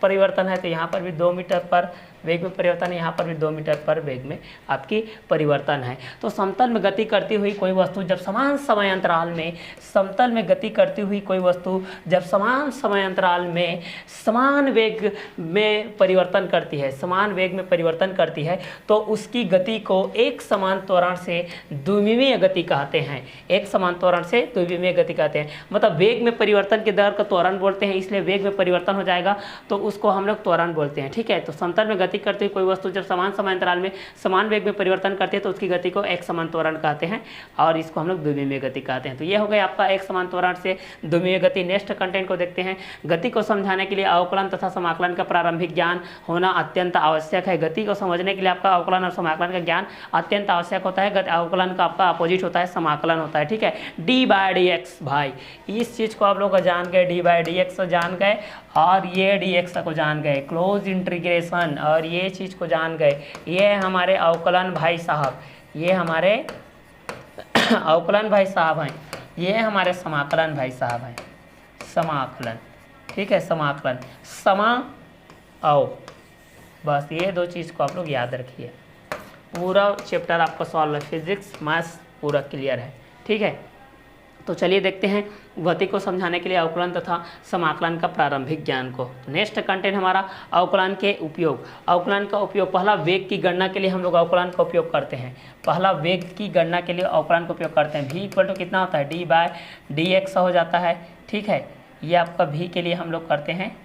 परिवर्तन है तो यहाँ पर भी 2 मीटर पर वेग में परिवर्तन है, यहाँ पर भी 2 मीटर पर वेग में आपकी परिवर्तन है। तो समतल में गति करती हुई कोई वस्तु जब समान समय अंतराल में, समतल में गति करती हुई कोई वस्तु जब समान समय अंतराल में समान वेग में परिवर्तन करती है, समान वेग में परिवर्तन करती है, तो उसकी गति को एक समान त्वरण से द्विविमीय गति कहते हैं। एक समान त्वरण से द्विविमीय गति कहते हैं, मतलब वेग में परिवर्तन के दर का त्वरण बोलते हैं, इसलिए वेग में परिवर्तन हो जाएगा तो उसको हम लोग त्वरण बोलते हैं। ठीक है? तो समतल में गति करती हुई कोई वस्तु जब समान समय अंतराल में समान वेग में परिवर्तन करती है तो उसकी गति को एक समान त्वरण कहते हैं और इसको हम लोग द्विविमीय गति कहते हैं। तो ये हो गया आपका एक समान त्वरण से द्विविमीय गति। नेक्स्ट कंटेंट को देखते हैं। गति को समझाने के लिए अवकलन तथा समाकलन का प्रारंभिक ज्ञान होना अत्यंत आवश्यक है। गति को समझने के लिए आपका अवकलन और समाकलन का ज्ञान अत्यंत आवश्यक होता है। अवकलन का आपका अपोजिट होता है समाकलन होता है। ठीक है? d/dx भाई, इस चीज़ को आप लोग जान गए, d/dx जान गए और ये dx को जान गए, क्लोज इंटीग्रेशन, और ये चीज़ को जान गए। ये हमारे अवकलन भाई साहब, ये हमारे अवकलन भाई साहब हैं, ये हमारे समाकलन भाई साहब हैं, समाकलन। ठीक है? समाकलन, समा अव, बस ये दो चीज़ को आप लोग याद रखिए। पूरा चैप्टर आपका सॉल्व है, फिजिक्स मैथ्स पूरा क्लियर है। ठीक है? तो चलिए देखते हैं गति को समझाने के लिए अवकलन तथा समाकलन का प्रारंभिक ज्ञान को। नेक्स्ट कंटेंट हमारा अवकलन के उपयोग। अवकलन का उपयोग, पहला वेग की गणना के लिए हम लोग अवकलन का उपयोग करते हैं। पहला वेग की गणना के लिए अवकलन का उपयोग करते हैं। v = कितना होता है? d/dx हो जाता है। ठीक है? ये आपका v के लिए हम लोग करते हैं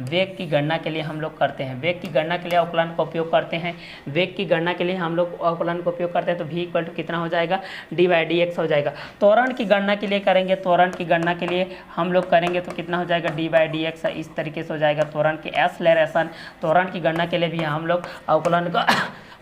वेग की गणना के लिए हम लोग करते हैं, वेग की गणना के लिए अवकलन का उपयोग करते हैं, वेग की गणना के लिए हम लोग अवकलन का उपयोग करते हैं। तो v इक्वल टू कितना हो जाएगा, d/dx हो जाएगा। त्वरण की गणना के लिए करेंगे, त्वरण की गणना के लिए हम लोग करेंगे तो कितना हो जाएगा, d/dx इस तरीके से हो जाएगा। त्वरण की एक्सेलरेशन, त्वरण की गणना के लिए भी हम लोग अवकलन का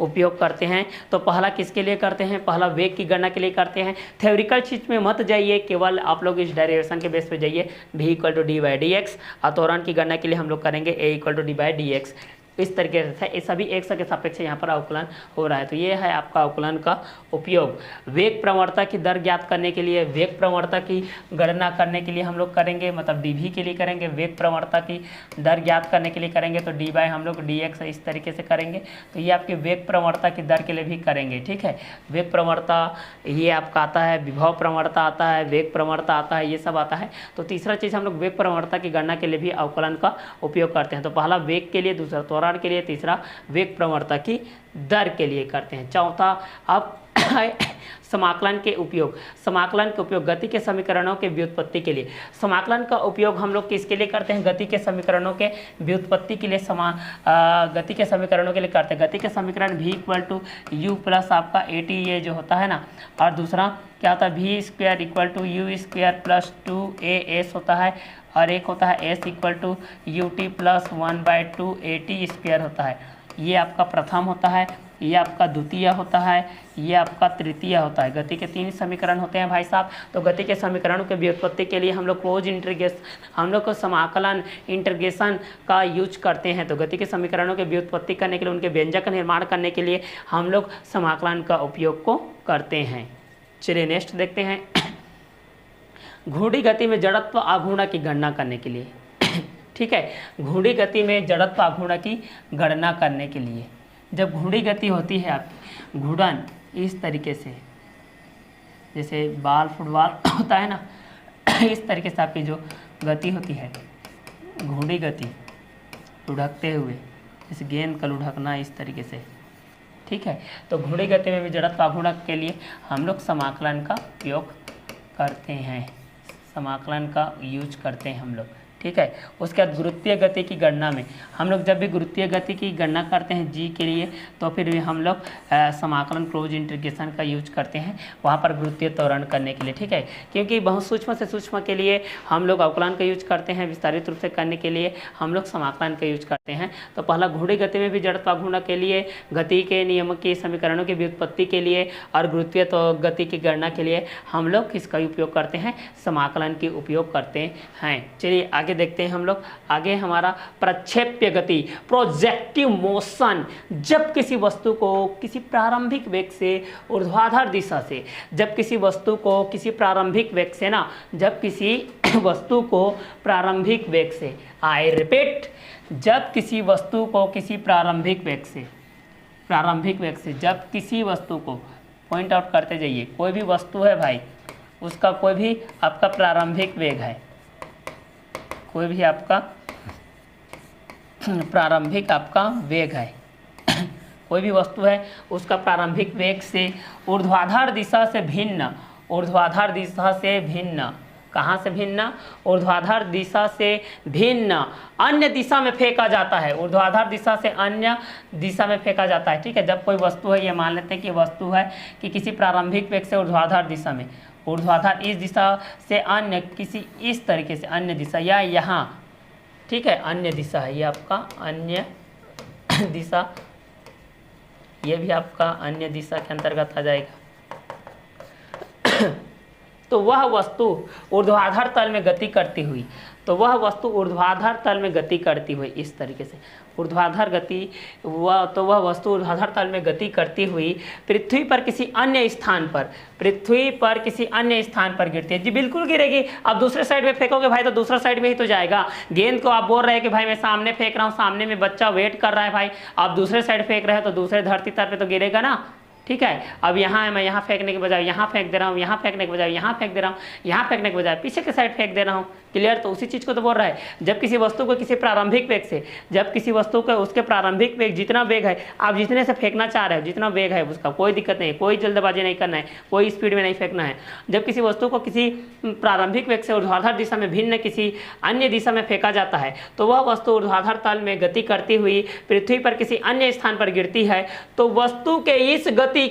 उपयोग करते हैं। तो पहला किसके लिए करते हैं, पहला वेग की गणना के लिए करते हैं। थ्योरिकल चीज में मत जाइए, केवल आप लोग इस डेरिवेशन के बेस पे जाइए, v इक्वल टू d/dx। और त्वरण की गणना के लिए हम लोग करेंगे a इक्वल टू d/dx। इस तरीके से ये सभी x के सापेक्ष यहाँ पर अवकलन हो रहा है। तो ये है आपका अवकलन का उपयोग। वेग प्रवणता की दर ज्ञात करने के लिए, वेग प्रवणता की गणना करने के लिए हम लोग करेंगे, मतलब dv के लिए करेंगे, वेग प्रवणता की दर ज्ञात करने के लिए करेंगे तो d बाय हम लोग dx इस तरीके से करेंगे। तो ये आपके वेग प्रवणता की दर के लिए भी करेंगे, ठीक है। वेग प्रवणता ये आपका आता है, विभव प्रवणता आता है, वेग प्रवणता आता है, ये सब आता है। तो तीसरा चीज़ हम लोग वेग प्रवणता की गणना के लिए भी अवकलन का उपयोग करते हैं। तो पहला वेग के लिए, दूसरा त्वरण के लिए, तीसरा वेग प्रवणता की दर के लिए करते हैं। चौथा अब समाकलन के उपयोग, समाकलन के उपयोग गति के समीकरणों के व्युत्पत्ति के लिए। समाकलन का उपयोग हम लोग किसके लिए करते हैं, गति के समीकरणों के व्युत्पत्ति के लिए, गति के समीकरणों के लिए करते हैं। गति के समीकरण v equal to u plus आपका at ये जो होता है ना, और दूसरा क्या होता है v square equal to u square plus 2as होता है, और एक होता है s equal to u t plus 1/2 at square होता है। ये आपका प्रथम होता है, ये आपका द्वितीय होता है, ये आपका तृतीय होता है। गति के 3 समीकरण होते हैं भाई साहब। तो गति के समीकरणों के व्युत्पत्ति के लिए हम लोग क्लोज इंटीग्रेशन, हम लोग को समाकलन इंटीग्रेशन का यूज करते हैं। तो गति के समीकरणों के व्युत्पत्ति करने के लिए, उनके व्यंजक का निर्माण करने के लिए हम लोग समाकलन का उपयोग को करते हैं। चलिए नेक्स्ट देखते हैं। घूर्णी गति में जड़त्व आघूर्ण की गणना करने के लिए, ठीक है। घूर्णी गति में जड़त्व आघूर्ण की गणना करने के लिए, जब घूर्णी गति होती है आपकी, घूर्णन इस तरीके से, जैसे बॉल फुटबॉल होता है ना, इस तरीके से आपकी जो गति होती है, घूर्णी गति लुढ़कते हुए, इस गेंद का लुढ़कना इस तरीके से, ठीक है। तो घूर्णी गति में भी जड़त्व आघूर्ण के लिए हम लोग समाकलन का उपयोग करते हैं, समाकलन का यूज करते हैं हम लोग, ठीक है। उसके बाद गुरुत्वीय गति की गणना में हम लोग जब भी गुरुत्वीय गति की गणना करते हैं g के लिए, तो फिर भी हम लोग समाकलन क्लोज इंटीग्रेशन का यूज करते हैं वहाँ पर गुरुत्वीय त्वरण करने के लिए, ठीक है। क्योंकि बहुत सूक्ष्म से सूक्ष्म के लिए हम लोग अवकलन का यूज करते हैं, विस्तारित रूप से करने के लिए हम लोग समाकलन का यूज करते हैं। तो पहला घूर्णी गति में भी जड़त्व आघूर्ण के लिए, गति के नियम के समीकरणों की व्युत्पत्ति के लिए और गुरुत्वीय गति की गणना के लिए हम लोग किसका उपयोग करते हैं, समाकलन के उपयोग करते हैं। चलिए आगे देखते हैं हम लोग। आगे हमारा प्रक्षेप्य गति, प्रोजेक्टिव मोशन, जब किसी वस्तु को किसी प्रारंभिक वेग से ऊर्ध्वाधर दिशा से, जब किसी वस्तु को किसी प्रारंभिक वेग से ना, जब किसी वस्तु को प्रारंभिक वेग से, आई रिपीट, जब किसी वस्तु को किसी प्रारंभिक वेग से, प्रारंभिक वेग से जब किसी वस्तु को, पॉइंट आउट करते जाइए, कोई भी वस्तु है भाई, उसका कोई भी आपका प्रारंभिक वेग है, कोई भी आपका प्रारंभिक आपका वेग है, कोई भी वस्तु है उसका प्रारंभिक वेग से ऊर्ध्वाधर दिशा से भिन्न, ऊर्ध्वाधर दिशा से भिन्न, कहाँ से भिन्न, ऊर्ध्वाधर दिशा से भिन्न अन्य दिशा में फेंका जाता है, ऊर्ध्वाधर दिशा से अन्य दिशा में फेंका जाता है, ठीक है। जब कोई वस्तु है, ये मान लेते हैं कि वस्तु है कि किसी प्रारंभिक वेग से ऊर्ध्वाधर दिशा में, ऊर्ध्वाधर इस दिशा से अन्य किसी इस तरीके से अन्य दिशा, या यहाँ, ठीक है, अन्य दिशा है, ये आपका अन्य दिशा, ये भी आपका अन्य दिशा के अंतर्गत आ जाएगा। तो वह वस्तु ऊर्ध्वाधर तल में गति करती हुई, तो वह वस्तु ऊर्ध्वाधर तल में गति करती हुई इस तरीके से, ऊर्ध्वाधर गति, वह वस्तु ऊर्ध्वाधर तल में गति करती हुई पृथ्वी पर किसी अन्य स्थान पर, पृथ्वी पर किसी अन्य स्थान पर गिरती है। जी बिल्कुल गिरेगी। आप दूसरे साइड में फेंकोगे भाई तो दूसरा साइड में ही तो जाएगा। गेंद को आप बोल रहे हैं कि भाई मैं सामने फेंक रहा हूँ, सामने में बच्चा वेट कर रहा है भाई, आप दूसरे साइड फेंक रहे हैं तो दूसरे धरती तल पे तो गिरेगा ना, ठीक है। अब यहाँ है, मैं यहाँ फेंकने के बजाय यहाँ फेंक दे रहा हूँ, यहाँ फेंकने के बजाय यहाँ फेंक दे रहा हूँ, यहाँ फेंकने के बजाय पीछे के साइड फेंक दे रहा हूँ। क्लियर। तो उसी चीज़ को तो बोल रहा है, जब किसी वस्तु को किसी प्रारंभिक वेग से, जब किसी वस्तु को उसके प्रारंभिक वेग जितना वेग है, आप जितने से फेंकना चाह रहे हो, जितना वेग है उसका कोई दिक्कत नहीं, कोई जल्दबाजी नहीं करना है, कोई स्पीड में नहीं फेंकना है। जब किसी वस्तु को किसी प्रारंभिक वेग से ऊर्ध्वाधर दिशा में भिन्न किसी अन्य दिशा में फेंका जाता है, तो वह वस्तु ऊर्ध्वाधर तल में गति करती हुई पृथ्वी पर किसी अन्य स्थान पर गिरती है, तो वस्तु के इस गति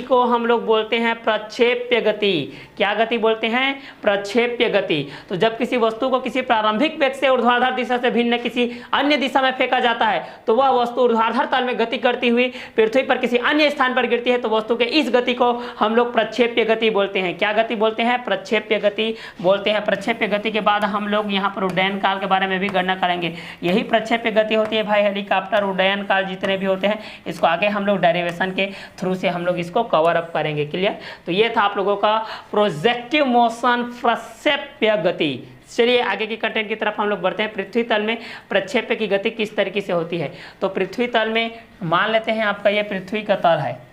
को हम लोग बोलते हैं प्रक्षेप्य गति। क्या गति बोलते हैं? प्रक्षेप्य गति। तो जब किसी वस्तु को किसी प्रारंभिक वेग से ऊर्ध्वाधर दिशा से भिन्न किसी अन्य दिशा में फेंका जाता है, तो वह वस्तु ऊर्ध्वाधर तल में गति करती हुई पृथ्वी पर किसी अन्य स्थान पर गिरती है, तो वस्तु के इस गति को हम लोग प्रक्षेप्य गति बोलते हैं। क्या गति बोलते हैं? प्रक्षेप्य गति बोलते हैं। प्रक्षेप्य गति के बाद हम लोग यहाँ पर उड्डयन काल के बारे में भी गणना करेंगे। यही प्रक्षेप्य गति होती है भाई। हेलीकॉप्टर उड्डयन काल जितने भी होते हैं, इसको आगे हम लोग डेरिवेशन के थ्रू से हम लोग इसको कवर अप करेंगे। क्लियर। तो ये था आप लोगों का प्रोजेक्टिव मोशन प्रक्षेप्य गति। चलिए आगे की कंटेंट की तरफ हम लोग बढ़ते हैं। पृथ्वी तल में प्रक्षेप्य की गति किस तरीके से होती है? तो पृथ्वी तल में मान लेते हैं आपका ये पृथ्वी का तल है,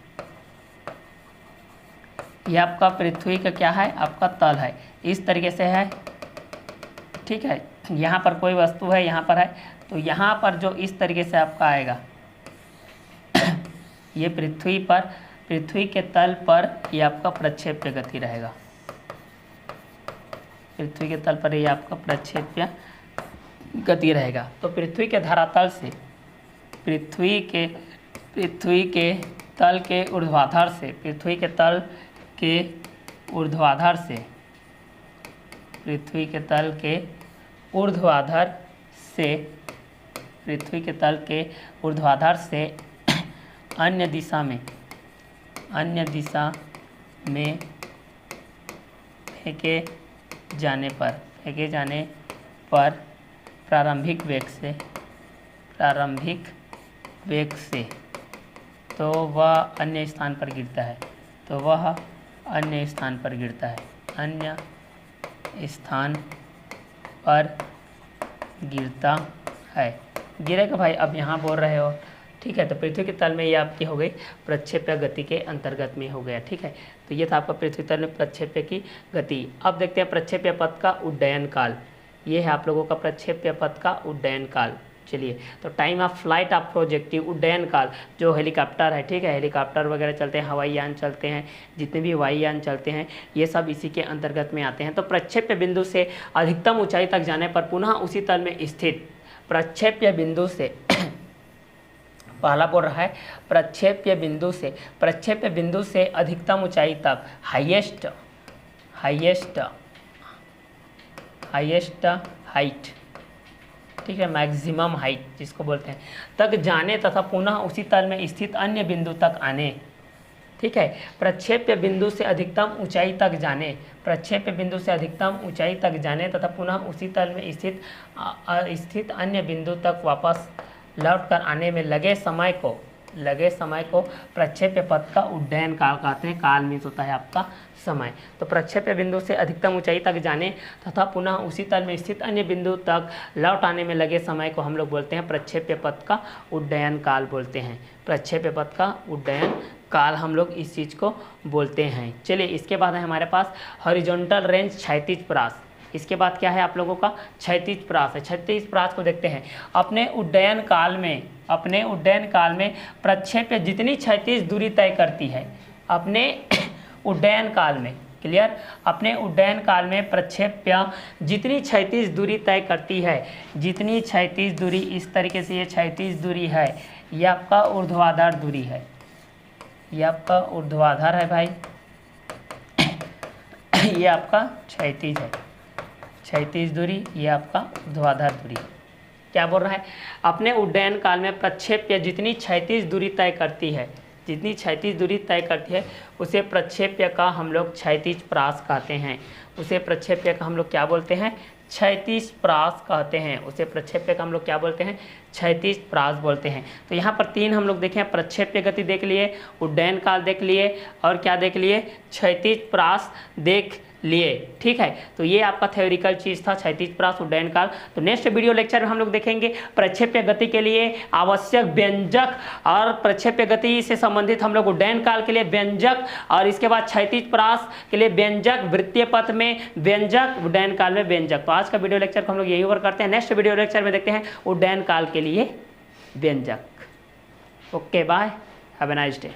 ये आपका पृथ्वी का क्या है? आपका तल है, इस तरीके से है। ठीक है। यहाँ पर कोई वस्तु है, यहाँ पर है, तो यहाँ पर जो इस तरीके से आपका आएगा, ये पृथ्वी के तल पर ये आपका प्रक्षेप्य गति रहेगा। पृथ्वी के तल पर ये आपका प्रक्षेप्य गति रहेगा। तो पृथ्वी के धरातल से पृथ्वी के तल के ऊर्ध्वाधर से पृथ्वी के तल के ऊर्ध्वाधर से अन्य दिशा में फेंके जाने पर प्रारंभिक वेग से तो वह अन्य स्थान पर गिरता है, अन्य स्थान पर गिरता है। गिरेगा भाई। अब यहाँ बोल रहे हो, ठीक है। तो पृथ्वी के तल में ये आपकी हो गई प्रक्षेप्य गति के अंतर्गत में हो गया। ठीक है। तो ये था आपका पृथ्वी तल में प्रक्षेप्य की गति। अब देखते हैं प्रक्षेप्य पथ का उड्डयन काल। ये है आप लोगों का प्रक्षेप्य पथ का उड्डयन काल। चलिए, तो time of flight of projective उड्डयन काल, जो हेलीकॉप्टर है, ठीक है, हेलीकॉप्टर वगैरह चलते हैं, हवाई यान चलते हैं, जितने भी हवाई यान चलते हैं, ये सब इसी के अंतर्गत में आते हैं। तो प्रक्षेप्य बिंदु से अधिकतम ऊंचाई तक जाने पर पुनः उसी तल में स्थित प्रक्षेप्य बिंदु से पहला बोल रहा है प्रक्षेप्य बिंदु से अधिकतम ऊंचाई तक हाईएस्ट हाइट, ठीक है, मैक्सिमम हाइट जिसको बोलते हैं, तक जाने तथा पुनः उसी तल में स्थित अन्य बिंदु तक आने। ठीक है। प्रक्षेप्य बिंदु से अधिकतम ऊंचाई तक जाने तथा पुनः उसी तल में स्थित अन्य बिंदु तक वापस लौट कर आने में लगे समय को प्रक्षेप्य पथ का उड्डयन काल कहते हैं। काल मीन्स होता है आपका समय। तो प्रक्षेप्य बिंदु से अधिकतम ऊंचाई तक जाने तथा पुनः उसी तल में स्थित अन्य बिंदु तक लौट आने में लगे समय को हम लोग बोलते हैं प्रक्षेप्य पथ का उड्डयन काल बोलते हैं। प्रक्षेप्य पथ का उड्डयन काल हम लोग इस चीज़ को बोलते हैं। चलिए, इसके बाद है हमारे पास हॉरिजॉन्टल रेंज, क्षैतिज परास। इसके बाद क्या है आप लोगों का? क्षैतिज परास है। क्षैतिज परास को देखते हैं। अपने उड्डयन काल में प्रक्षेप्य जितनी क्षैतिज दूरी तय करती है, अपने उड्डयन काल में, क्लियर, अपने उड्डयन काल में प्रक्षेप्य जितनी क्षैतिज दूरी तय करती है, जितनी क्षैतिज दूरी, इस तरीके से ये क्षैतिज दूरी है, ये आपका ऊर्ध्वाधर दूरी है, ये आपका ऊर्ध्वाधर है भाई, ये आपका क्षैतिज है, क्षैतिज दूरी, ये आपका ऊर्ध्वाधर दूरी। क्या बोल रहा है? अपने उड्डयन काल में प्रक्षेप्य जितनी क्षैतिज दूरी तय करती है, उसे प्रक्षेप्य का हम लोग क्षैतिज परास कहते हैं। उसे प्रक्षेप्य का हम लोग क्या बोलते हैं? क्षैतिज परास कहते हैं। उसे प्रक्षेप्य का हम लोग क्या बोलते हैं? क्षैतिज परास बोलते हैं। तो यहाँ पर तीन हम लोग देखें, प्रक्षेप्य गति देख लिए, उड्डयन काल देख लिए, और क्या देख लिए? क्षैतिज परास देख लिए। ठीक है, तो ये आपका थ्योरिकल चीज़ था क्षैतिज प्रास उड्डयन काल। तो नेक्स्ट वीडियो लेक्चर में हम लोग देखेंगे प्रक्षेप्य गति के लिए आवश्यक व्यंजक और प्रक्षेप्य गति से संबंधित हम लोग उड्डयन काल के लिए व्यंजक, और इसके बाद क्षैतिज प्रास के लिए व्यंजक, वृत्तीय पथ में व्यंजक, उड्डयन काल में व्यंजक। तो आज का वीडियो लेक्चर को हम लोग यही ओवर करते हैं। नेक्स्ट वीडियो लेक्चर में देखते हैं उड्डयन काल के लिए व्यंजक। Okay, bye, have a nice day.